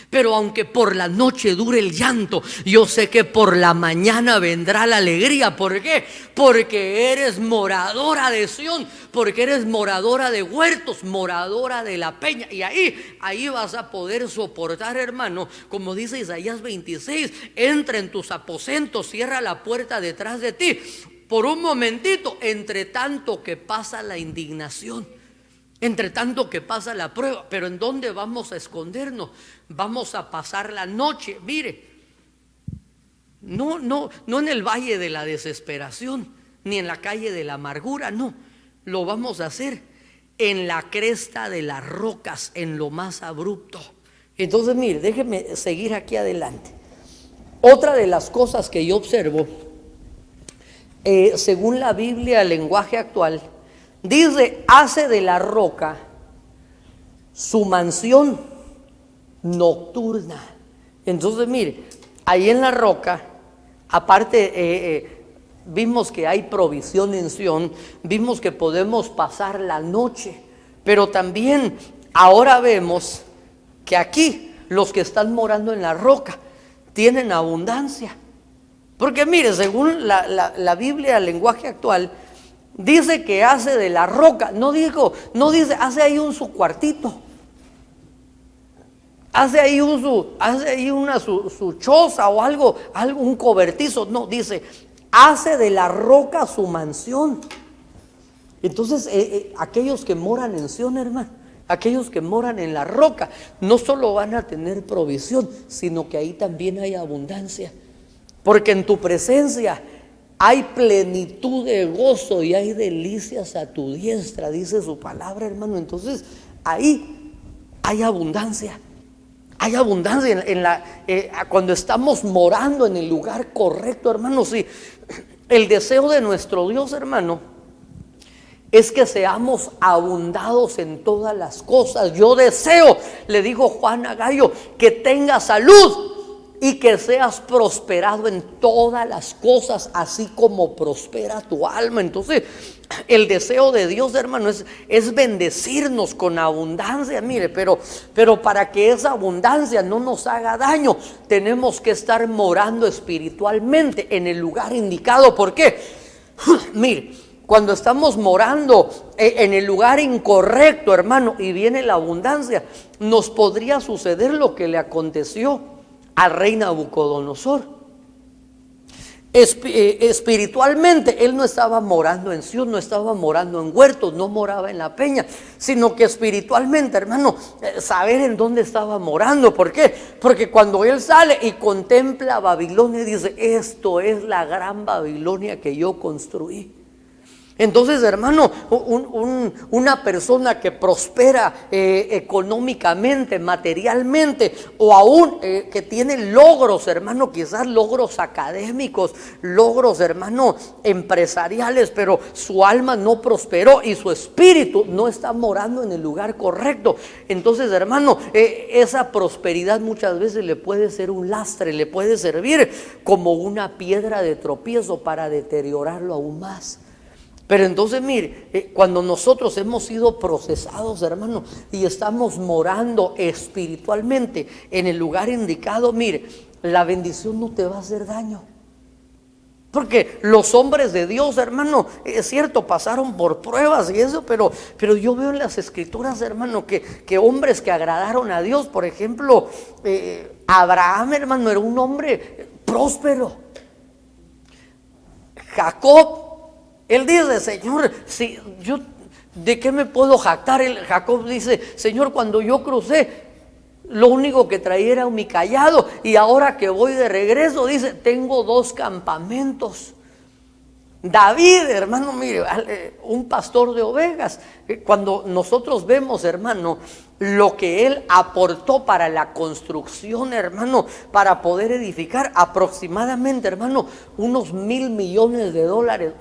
pero aunque por la noche dure el llanto, yo sé que por la mañana vendrá la alegría. ¿Por qué? Porque eres moradora de Sión, porque eres moradora de huertos, moradora de la peña. Y ahí vas a poder soportar, hermano, como dice Isaías 26, entra en tus aposentos, cierra la puerta detrás de ti por un momentito, entre tanto que pasa la indignación, entre tanto que pasa la prueba. Pero ¿en dónde vamos a escondernos? Vamos a pasar la noche, mire, no en el valle de la desesperación, ni en la calle de la amargura, no. Lo vamos a hacer en la cresta de las rocas, en lo más abrupto. Entonces, mire, déjeme seguir aquí adelante. Otra de las cosas que yo observo, según la Biblia, el lenguaje actual, dice, hace de la roca su mansión nocturna. Entonces mire, ahí en la roca, aparte vimos que hay provisión en Sión, vimos que podemos pasar la noche, pero también ahora vemos que aquí los que están morando en la roca tienen abundancia. Porque mire, según la Biblia, el lenguaje actual, dice que hace de la roca, no dice, hace ahí su cuartito. hace ahí su choza o algo, un cobertizo. No, dice, hace de la roca su mansión. Entonces, aquellos que moran en Sión, hermano, aquellos que moran en la roca, no solo van a tener provisión, sino que ahí también hay abundancia. Porque en tu presencia hay plenitud de gozo y hay delicias a tu diestra, dice su palabra, hermano. Entonces, ahí hay abundancia. Hay abundancia cuando estamos morando en el lugar correcto, hermano. Sí, el deseo de nuestro Dios, hermano, es que seamos abundados en todas las cosas. Yo deseo, le dijo Juan a Gallo, que tengas salud y que seas prosperado en todas las cosas, así como prospera tu alma. Entonces, el deseo de Dios, hermano, es bendecirnos con abundancia. Mire, pero para que esa abundancia no nos haga daño, tenemos que estar morando espiritualmente en el lugar indicado. ¿Por qué? Mire, cuando estamos morando en el lugar incorrecto, hermano, y viene la abundancia, nos podría suceder lo que le aconteció al rey Nabucodonosor. Espiritualmente él no estaba morando en Sión, no estaba morando en huertos, no moraba en la peña, sino que espiritualmente, hermano, saber en dónde estaba morando. ¿Por qué? Porque cuando él sale y contempla Babilonia, dice, esto es la gran Babilonia que yo construí. Entonces, hermano, una persona que prospera económicamente, materialmente, o aún que tiene logros, hermano, quizás logros académicos, logros, hermano, empresariales, pero su alma no prosperó y su espíritu no está morando en el lugar correcto. Entonces, hermano, esa prosperidad muchas veces le puede ser un lastre, le puede servir como una piedra de tropiezo para deteriorarlo aún más. Pero entonces, mire, cuando nosotros hemos sido procesados, hermano, y estamos morando espiritualmente en el lugar indicado, mire, la bendición no te va a hacer daño. Porque los hombres de Dios, hermano, es cierto, pasaron por pruebas y eso, pero yo veo en las escrituras, hermano, que hombres que agradaron a Dios, por ejemplo, Abraham, hermano, era un hombre próspero. Jacob, él dice, Señor, si yo, ¿de qué me puedo jactar? Jacob dice, Señor, cuando yo crucé, lo único que traía era mi cayado, y ahora que voy de regreso, dice, tengo 2 campamentos. David, hermano, mire, un pastor de ovejas. Cuando nosotros vemos, hermano, lo que él aportó para la construcción, hermano, para poder edificar, aproximadamente, hermano, unos $1,000 millones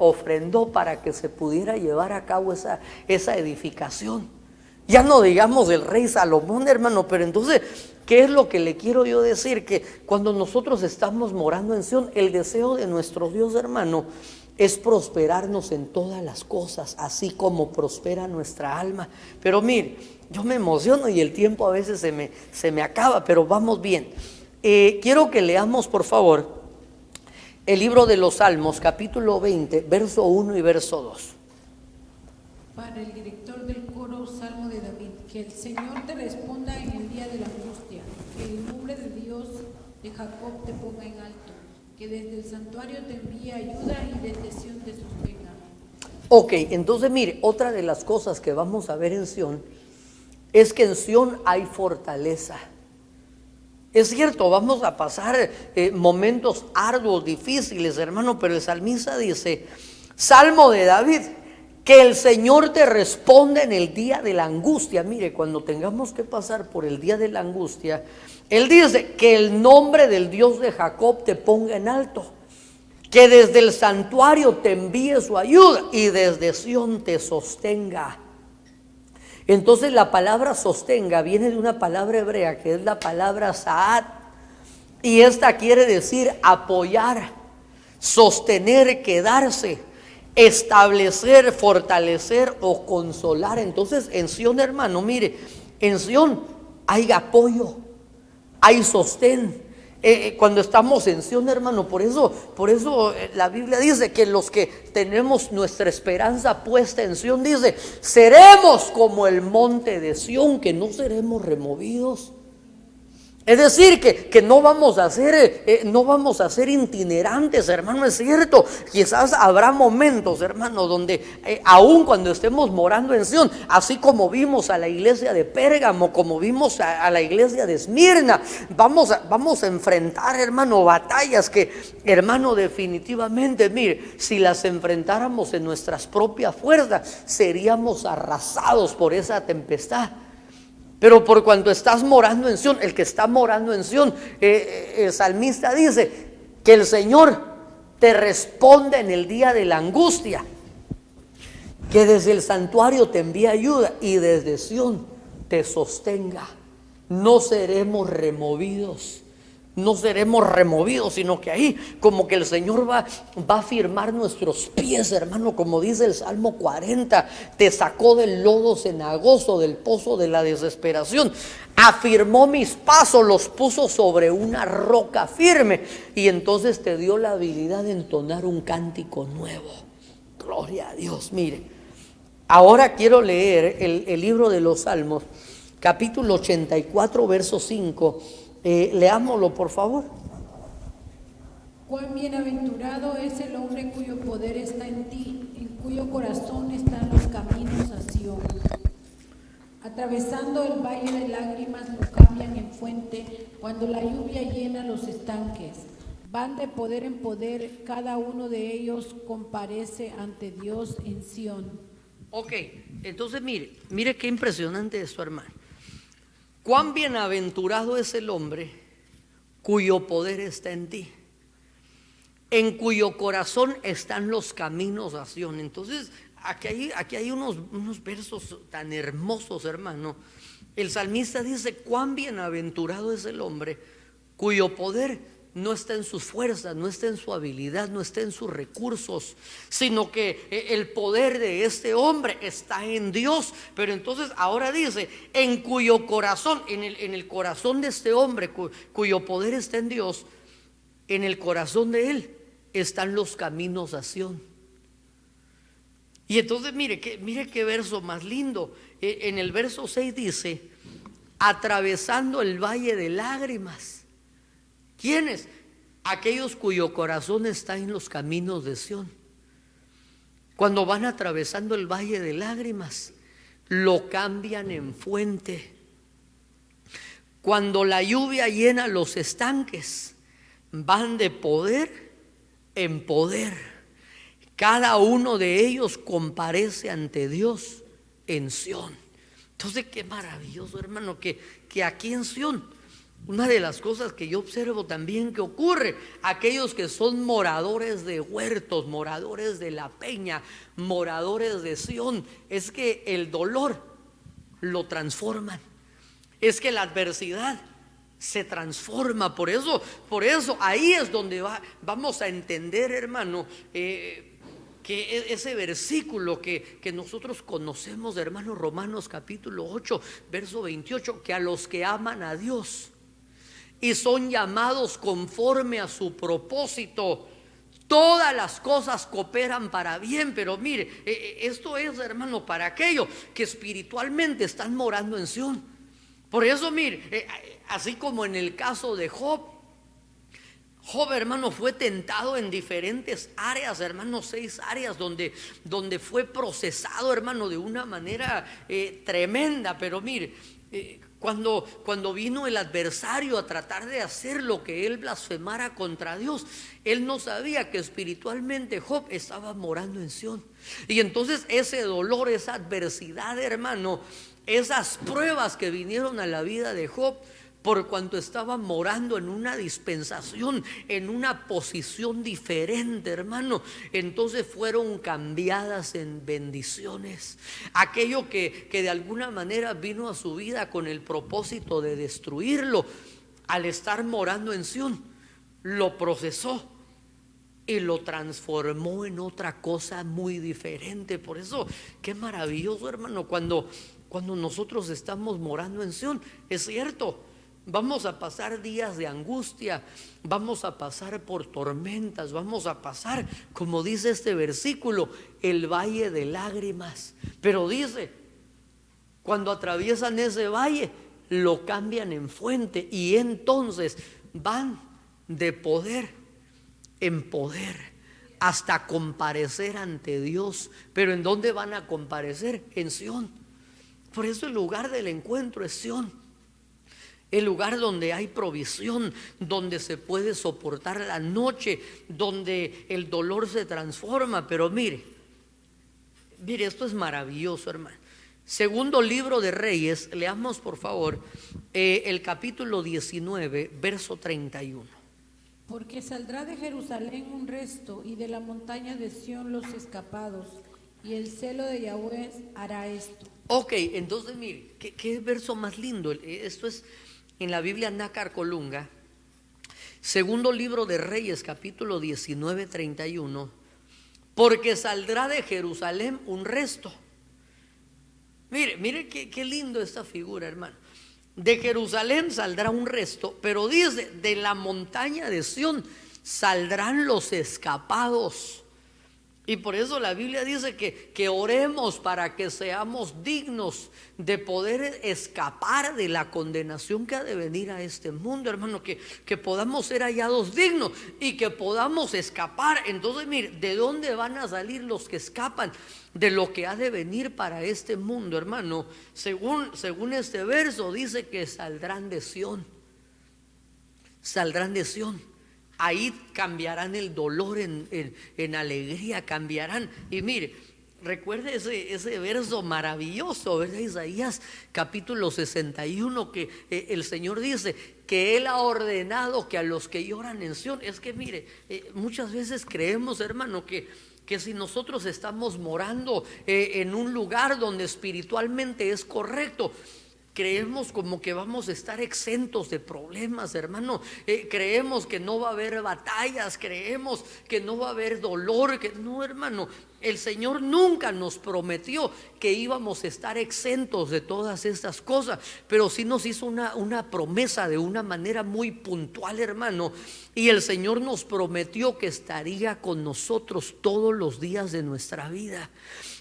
ofrendó para que se pudiera llevar a cabo esa edificación. Ya no digamos del rey Salomón, hermano, pero entonces, ¿qué es lo que le quiero yo decir? Que cuando nosotros estamos morando en Sión, el deseo de nuestro Dios, hermano, es prosperarnos en todas las cosas, así como prospera nuestra alma. Pero mire, yo me emociono y el tiempo a veces se me acaba, pero vamos bien. Quiero que leamos, por favor, el libro de los Salmos, capítulo 20, verso 1 y verso 2. Para el director del coro, Salmo de David, que el Señor te responda en el día de la angustia, que el nombre de Dios de Jacob te ponga en alto, que desde el santuario te envíe ayuda y desde Sión te sostenga. Ok, entonces mire, otra de las cosas que vamos a ver en Sión es que en Sión hay fortaleza. Es cierto, vamos a pasar momentos arduos, difíciles, hermano, pero el salmista dice, Salmo de David, que el Señor te responda en el día de la angustia. Mire, cuando tengamos que pasar por el día de la angustia, él dice que el nombre del Dios de Jacob te ponga en alto, que desde el santuario te envíe su ayuda y desde Sión te sostenga. Entonces la palabra sostenga viene de una palabra hebrea que es la palabra saat, y esta quiere decir apoyar, sostener, quedarse, establecer, fortalecer o consolar. Entonces en Sión, hermano, mire, en Sión hay apoyo, hay sostén. Cuando estamos en Sión, hermano, por eso la Biblia dice que los que tenemos nuestra esperanza puesta en Sión, dice, seremos como el monte de Sión, que no seremos removidos. Es decir, que no vamos a ser itinerantes, hermano, es cierto. Quizás habrá momentos, hermano, donde aun cuando estemos morando en Sión, así como vimos a la iglesia de Pérgamo, como vimos a la iglesia de Esmirna, vamos a enfrentar, hermano, batallas que, hermano, definitivamente, mire, si las enfrentáramos en nuestras propias fuerzas, seríamos arrasados por esa tempestad. Pero por cuanto estás morando en Sión, el que está morando en Sión, el salmista dice que el Señor te responde en el día de la angustia, que desde el santuario te envía ayuda y desde Sión te sostenga. No seremos removidos. No seremos removidos, sino que ahí como que el Señor va a firmar nuestros pies, hermano, como dice el Salmo 40, te sacó del lodo cenagoso, del pozo de la desesperación, afirmó mis pasos, los puso sobre una roca firme, y entonces te dio la habilidad de entonar un cántico nuevo. Gloria a Dios. Mire, ahora quiero leer el libro de los Salmos, capítulo 84, verso 5. Leámoslo, por favor. Cuán bienaventurado es el hombre cuyo poder está en ti, en cuyo corazón están los caminos a Sión. Atravesando el valle de lágrimas lo cambian en fuente, cuando la lluvia llena los estanques. Van de poder en poder, cada uno de ellos comparece ante Dios en Sión. Ok, entonces mire qué impresionante esto, hermano. Cuán bienaventurado es el hombre cuyo poder está en ti, en cuyo corazón están los caminos a Sión. Entonces aquí hay unos versos tan hermosos, hermano. El salmista dice: cuán bienaventurado es el hombre cuyo poder no está en sus fuerzas, no está en su habilidad, no está en sus recursos, sino que el poder de este hombre está en Dios. Pero entonces ahora dice, en cuyo corazón, en el corazón de este hombre cuyo poder está en Dios, en el corazón de él están los caminos a Sión. Y entonces mire qué verso más lindo. En el verso 6 dice: atravesando el valle de lágrimas. ¿Quiénes? Aquellos cuyo corazón está en los caminos de Sión. Cuando van atravesando el valle de lágrimas, lo cambian en fuente. Cuando la lluvia llena los estanques, van de poder en poder. Cada uno de ellos comparece ante Dios en Sión. Entonces qué maravilloso, hermano, que aquí en Sión, una de las cosas que yo observo también que ocurre, aquellos que son moradores de huertos, moradores de la peña, moradores de Sión, es que el dolor lo transforman, es que la adversidad se transforma. Por eso ahí es donde vamos a entender, hermano, que ese versículo que nosotros conocemos, hermano, Romanos capítulo 8, verso 28, que a los que aman a Dios y son llamados conforme a su propósito, todas las cosas cooperan para bien. Pero mire, esto es, hermano, para aquellos que espiritualmente están morando en Sión. Por eso mire, así como en el caso de Job, hermano, fue tentado en diferentes áreas, hermano, 6 áreas donde fue procesado, hermano, de una manera tremenda. Pero mire, cuando vino el adversario a tratar de hacer lo que él blasfemara contra Dios, él no sabía que espiritualmente Job estaba morando en Sión. Y entonces ese dolor, esa adversidad, hermano, esas pruebas que vinieron a la vida de Job, por cuanto estaba morando en una dispensación, en una posición diferente, hermano, entonces fueron cambiadas en bendiciones. Aquello que de alguna manera vino a su vida con el propósito de destruirlo, al estar morando en Sión, lo procesó y lo transformó en otra cosa muy diferente. Por eso, qué maravilloso, hermano, cuando nosotros estamos morando en Sión. Es cierto, vamos a pasar días de angustia, vamos a pasar por tormentas, vamos a pasar, como dice este versículo, el valle de lágrimas. Pero dice, cuando atraviesan ese valle, lo cambian en fuente y entonces van de poder en poder hasta comparecer ante Dios. Pero ¿en dónde van a comparecer? En Sión. Por eso el lugar del encuentro es Sión. El lugar donde hay provisión, donde se puede soportar la noche, donde el dolor se transforma. Pero mire, esto es maravilloso, hermano. Segundo libro de Reyes, leamos por favor el capítulo 19, verso 31. Porque saldrá de Jerusalén un resto, y de la montaña de Sión los escapados, y el celo de Yahweh hará esto. Ok, entonces mire, ¿qué verso más lindo? Esto es en la Biblia Nácar Colunga, segundo libro de Reyes, capítulo 19, 31. Porque saldrá de Jerusalén un resto. Mire qué lindo esta figura, hermano. De Jerusalén saldrá un resto, pero dice, de la montaña de Sión saldrán los escapados. Y por eso la Biblia dice que oremos para que seamos dignos de poder escapar de la condenación que ha de venir a este mundo, hermano, que podamos ser hallados dignos y que podamos escapar. Entonces mire, ¿de dónde van a salir los que escapan de lo que ha de venir para este mundo, hermano? Según este verso dice que saldrán de Sión. Saldrán de Sión. Ahí cambiarán el dolor en alegría, cambiarán. Y mire, recuerde ese verso maravilloso, ¿verdad? Isaías capítulo 61, que el Señor dice que Él ha ordenado que a los que lloran en Sión. Es que mire, muchas veces creemos, hermano, que si nosotros estamos morando en un lugar donde espiritualmente es correcto, creemos como que vamos a estar exentos de problemas, hermano. Creemos que no va a haber batallas, creemos que no va a haber dolor. No, hermano, el Señor nunca nos prometió que íbamos a estar exentos de todas estas cosas, pero sí nos hizo una promesa de una manera muy puntual, hermano. Y el Señor nos prometió que estaría con nosotros todos los días de nuestra vida.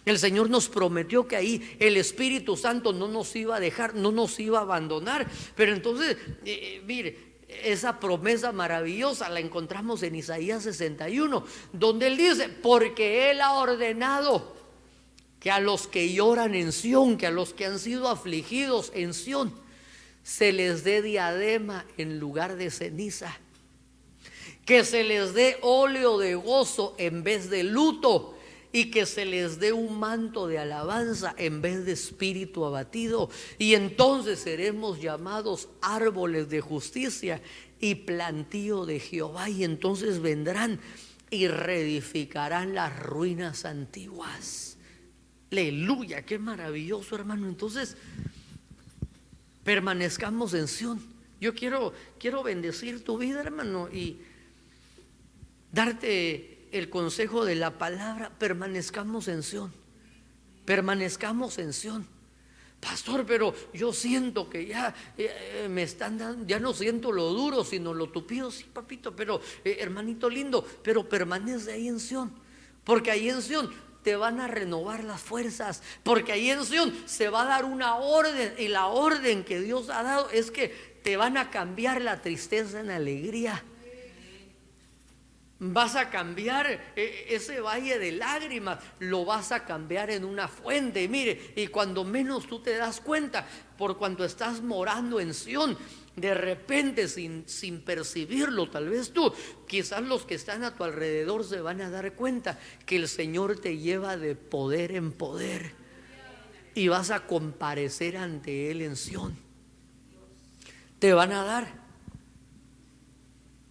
El Señor nos prometió que ahí el Espíritu Santo no nos iba a dejar, no nos iba a abandonar. Pero entonces, mire, esa promesa maravillosa la encontramos en Isaías 61, donde Él dice, porque Él ha ordenado que a los que lloran en Sión, que a los que han sido afligidos en Sión, se les dé diadema en lugar de ceniza, que se les dé óleo de gozo en vez de luto, y que se les dé un manto de alabanza en vez de espíritu abatido. Y entonces seremos llamados árboles de justicia y plantío de Jehová. Y entonces vendrán y reedificarán las ruinas antiguas. Aleluya, qué maravilloso, hermano. Entonces permanezcamos en Sión. Yo quiero bendecir tu vida, hermano, y darte el consejo de la palabra. Permanezcamos en Sión. Permanezcamos en Sión. Pastor, pero yo siento que ya me están dando, ya no siento lo duro, sino lo tupido. Sí, papito, pero hermanito lindo, pero permanece ahí en Sión, porque ahí en Sión te van a renovar las fuerzas, porque ahí en Sión se va a dar una orden, y la orden que Dios ha dado es que te van a cambiar la tristeza en alegría. Vas a cambiar ese valle de lágrimas, lo vas a cambiar en una fuente. Mire, y cuando menos tú te das cuenta, por cuanto estás morando en Sión, de repente sin percibirlo, tal vez tú, quizás los que están a tu alrededor se van a dar cuenta que el Señor te lleva de poder en poder y vas a comparecer ante Él en Sión. Te van a dar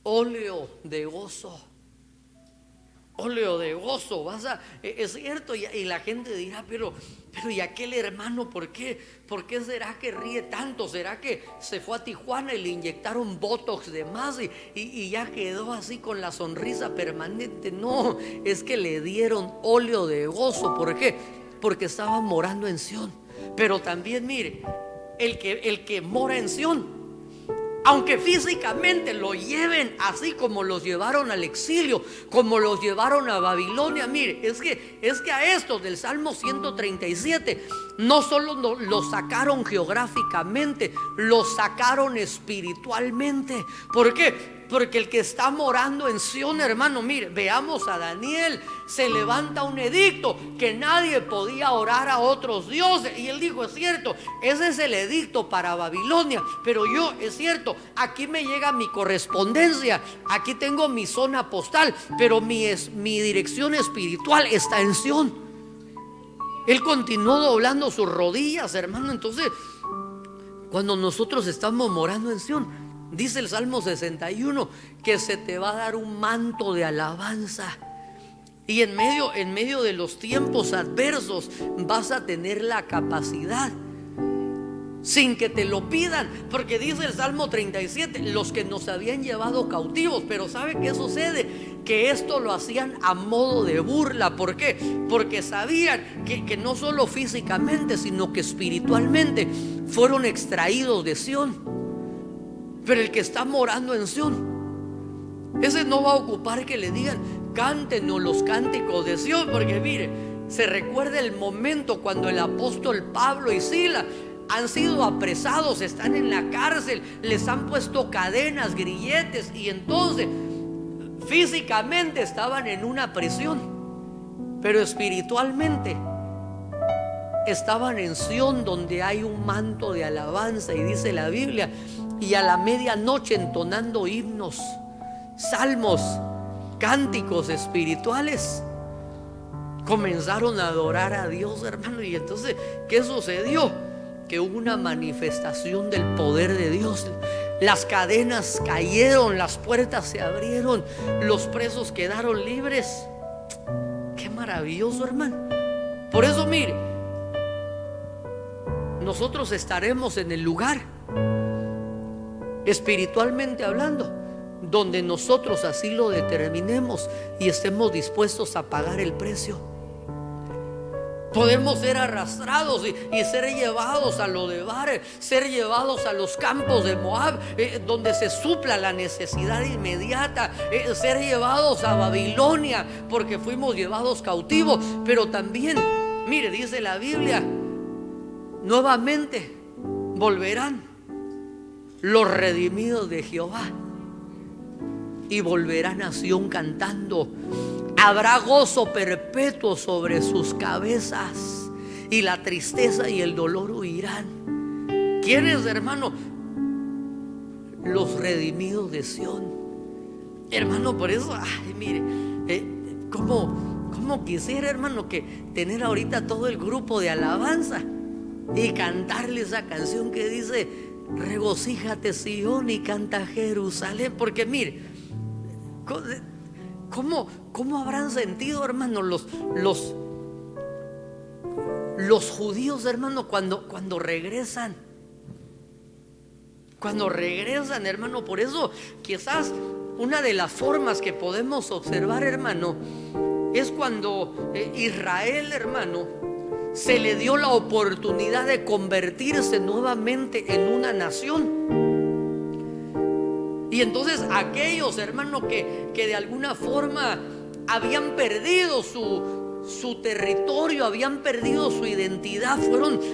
óleo de gozo. Óleo de gozo, es cierto, y la gente dirá, pero ¿y aquel hermano por qué será que ríe tanto? ¿Será que se fue a Tijuana y le inyectaron botox de más y ya quedó así con la sonrisa permanente? No, es que le dieron óleo de gozo. ¿Por qué? Porque estaba morando en Sión. Pero también mire, el que mora en Sión Aunque físicamente lo lleven así como los llevaron al exilio, como los llevaron a Babilonia. Mire, es que a estos del Salmo 137 no solo los sacaron geográficamente, los sacaron espiritualmente. ¿Por qué? Porque el que está morando en Sión, hermano, mire, veamos a Daniel. Se levanta un edicto que nadie podía orar a otros dioses. Y él dijo, es cierto, ese es el edicto para Babilonia. Pero yo, es cierto, aquí me llega mi correspondencia, aquí tengo mi zona postal, pero mi dirección espiritual está en Sión. Él continuó doblando sus rodillas, hermano. Entonces, cuando nosotros estamos morando en Sión, dice el Salmo 61 que se te va a dar un manto de alabanza. Y en medio de los tiempos adversos vas a tener la capacidad, sin que te lo pidan, porque dice el Salmo 37, los que nos habían llevado cautivos. Pero ¿sabe qué sucede? Que esto lo hacían a modo de burla. ¿Por qué? Porque sabían que no solo físicamente, sino que espiritualmente fueron extraídos de Sión. Pero el que está morando en Sión, ese no va a ocupar que le digan, cántenos los cánticos de Sión. Porque mire, se recuerda el momento cuando el apóstol Pablo y Silas han sido apresados, están en la cárcel, les han puesto cadenas, grilletes, y entonces físicamente estaban en una prisión, pero espiritualmente estaban en Sión, donde hay un manto de alabanza. Y dice la Biblia, y a la medianoche, entonando himnos, salmos, cánticos espirituales, comenzaron a adorar a Dios, hermano. Y entonces, ¿qué sucedió? Que hubo una manifestación del poder de Dios. Las cadenas cayeron, las puertas se abrieron, los presos quedaron libres. Qué maravilloso, hermano. Por eso, mire, nosotros estaremos en el lugar, espiritualmente hablando, donde nosotros así lo determinemos y estemos dispuestos a pagar el precio. Podemos ser arrastrados y ser llevados a Lodebar, ser llevados a los campos de Moab, donde se supla la necesidad inmediata, ser llevados a Babilonia, porque fuimos llevados cautivos. Pero también, mire, dice la Biblia, nuevamente volverán los redimidos de Jehová y volverán a Sión cantando. Habrá gozo perpetuo sobre sus cabezas, y la tristeza y el dolor huirán. ¿Quiénes, hermano? Los redimidos de Sión. Hermano, por eso, ay, mire, ¿cómo quisiera, hermano, que tener ahorita todo el grupo de alabanza y cantarle esa canción que dice, regocíjate Sión y canta Jerusalén? Porque mire, ¿cómo habrán sentido, hermano, los judíos, hermano, cuando regresan? Cuando regresan, hermano. Por eso quizás una de las formas que podemos observar, hermano, es cuando Israel, hermano, se le dio la oportunidad de convertirse nuevamente en una nación. Y entonces aquellos, hermanos, que de alguna forma habían perdido su territorio, habían perdido su identidad,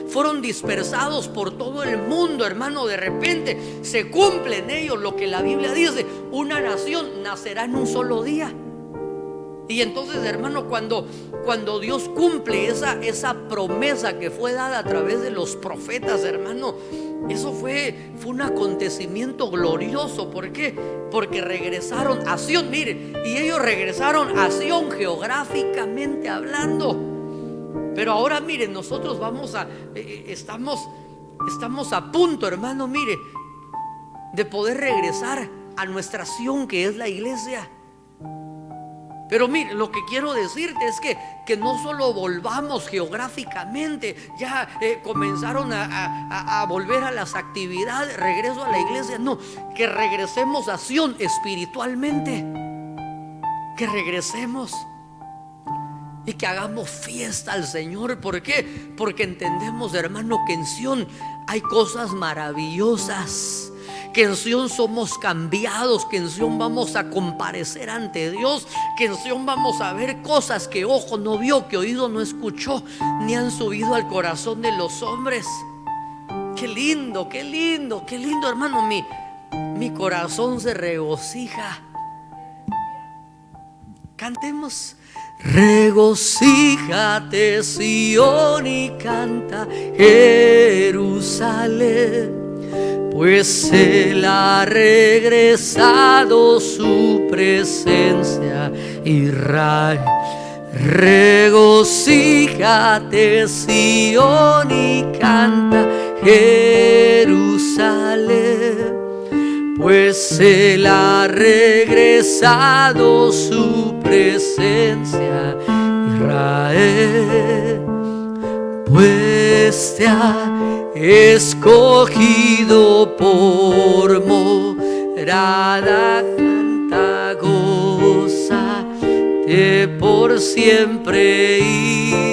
fueron dispersados por todo el mundo, hermano. De repente se cumple en ellos lo que la Biblia dice: una nación nacerá en un solo día. Y entonces, hermano, cuando Dios cumple esa promesa que fue dada a través de los profetas, hermano, eso fue un acontecimiento glorioso. ¿Por qué? Porque regresaron a Sión. Miren, y ellos regresaron a Sión geográficamente hablando. Pero ahora, miren, nosotros estamos a punto, hermano, mire, de poder regresar a nuestra Sión, que es la iglesia. Pero mire, lo que quiero decirte es que no solo volvamos geográficamente, ya comenzaron a volver a las actividades, regreso a la iglesia. No, que regresemos a Sión espiritualmente, que regresemos y que hagamos fiesta al Señor. ¿Por qué? Porque entendemos, hermano, que en Sión hay cosas maravillosas. que en Sion somos cambiados, que en Sion vamos a comparecer ante Dios, que en Sion vamos a ver cosas que ojo no vio, que oído no escuchó, ni han subido al corazón de los hombres. Qué lindo, qué lindo, qué lindo, hermano. Mi corazón se regocija. Cantemos. Regocíjate, Sion, y canta, Jerusalén, pues Él ha regresado su presencia, Israel. Regocíjate, Sion, y canta, Jerusalén, pues Él ha regresado su presencia, Israel, pues te ha escogido por morada. Canta, gózate por siempre,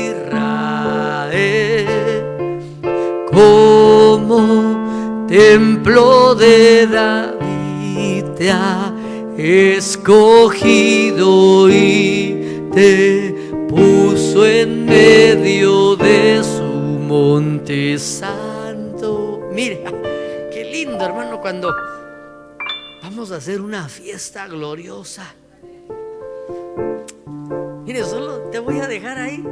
Israel, como templo de David te ha escogido y te puso en medio de su monte santo. Mira, qué lindo, hermano, cuando vamos a hacer una fiesta gloriosa. Mire, solo te voy a dejar ahí,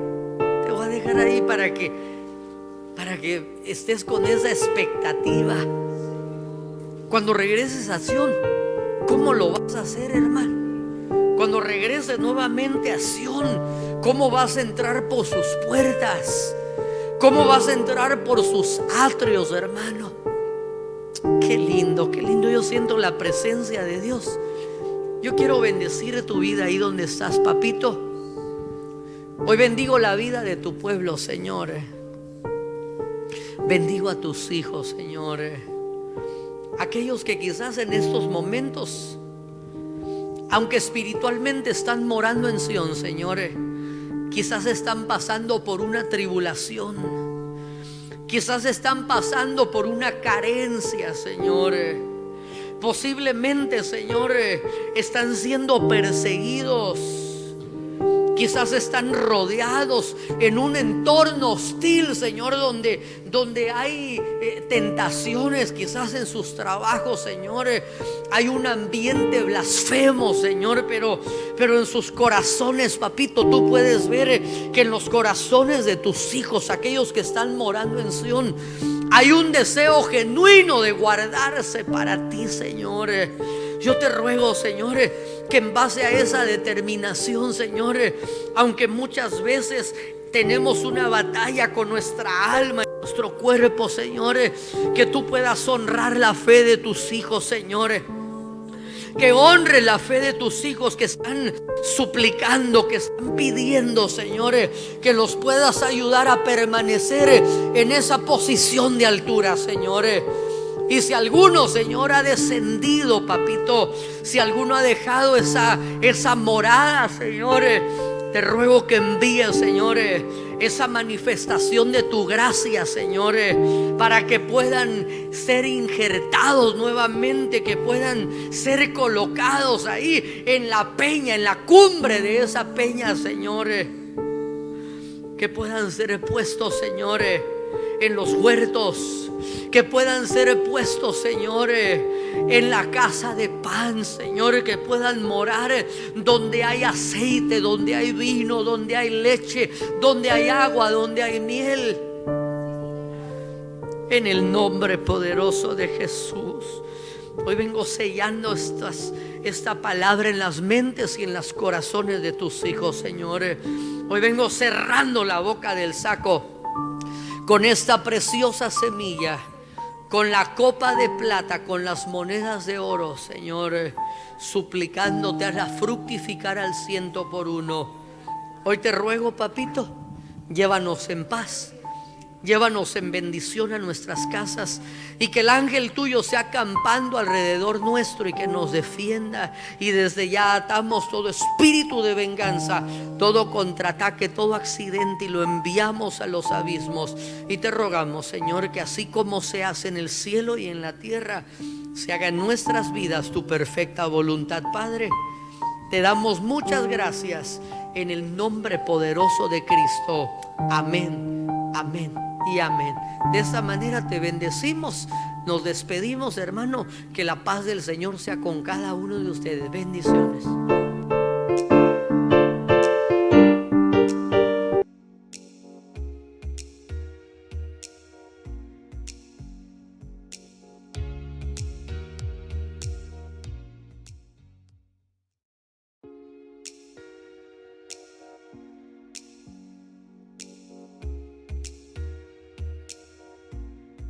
para que estés con esa expectativa. Cuando regreses a Sion, ¿cómo lo vas a hacer, hermano? Cuando regreses nuevamente a Sion, ¿cómo vas a entrar por sus puertas? ¿Cómo vas a entrar por sus atrios, hermano? Qué lindo, qué lindo. Yo siento la presencia de Dios. Yo quiero bendecir tu vida ahí donde estás, papito. Hoy bendigo la vida de tu pueblo, Señor. Bendigo a tus hijos, Señor. Aquellos que quizás en estos momentos, aunque espiritualmente están morando en Sion, Señor, quizás están pasando por una tribulación, quizás están pasando por una carencia, Señor. Posiblemente, Señor, están siendo perseguidos. Quizás están rodeados en un entorno hostil, Señor, donde hay tentaciones, quizás en sus trabajos, Señor. Hay un ambiente blasfemo, Señor, pero en sus corazones, papito, tú puedes ver que en los corazones de tus hijos, aquellos que están morando en Sion, hay un deseo genuino de guardarse para ti, Señor. Yo te ruego, Señor, que en base a esa determinación, Señor, aunque muchas veces tenemos una batalla con nuestra alma y nuestro cuerpo, Señor, que tú puedas honrar la fe de tus hijos, Señor. Que honre la fe de tus hijos que están suplicando, que están pidiendo, Señor, que los puedas ayudar a permanecer en esa posición de altura, Señor. Y si alguno, Señor, ha descendido, papito, si alguno ha dejado esa morada, Señor, te ruego que envíes, Señor, esa manifestación de tu gracia, Señor, para que puedan ser injertados nuevamente, que puedan ser colocados ahí en la peña, en la cumbre de esa peña, Señor, que puedan ser puestos, Señor, en los huertos, que puedan ser puestos, Señor, en la casa de pan, Señor, que puedan morar donde hay aceite, donde hay vino, donde hay leche, donde hay agua, donde hay miel. En el nombre poderoso de Jesús, hoy vengo sellando esta palabra en las mentes y en los corazones de tus hijos, Señor. Hoy vengo cerrando la boca del saco con esta preciosa semilla, con la copa de plata, con las monedas de oro, Señor, suplicándote a fructificar al 100%. Hoy te ruego, papito, llévanos en paz, llévanos en bendición a nuestras casas, y que el ángel tuyo sea acampando alrededor nuestro y que nos defienda. Y desde ya atamos todo espíritu de venganza, todo contraataque, todo accidente, y lo enviamos a los abismos. Y te rogamos, Señor, que así como se hace en el cielo y en la tierra, se haga en nuestras vidas tu perfecta voluntad, Padre. Te damos muchas gracias en el nombre poderoso de Cristo. Amén, amén y amén. De esta manera te bendecimos. Nos despedimos, hermano. Que la paz del Señor sea con cada uno de ustedes. Bendiciones.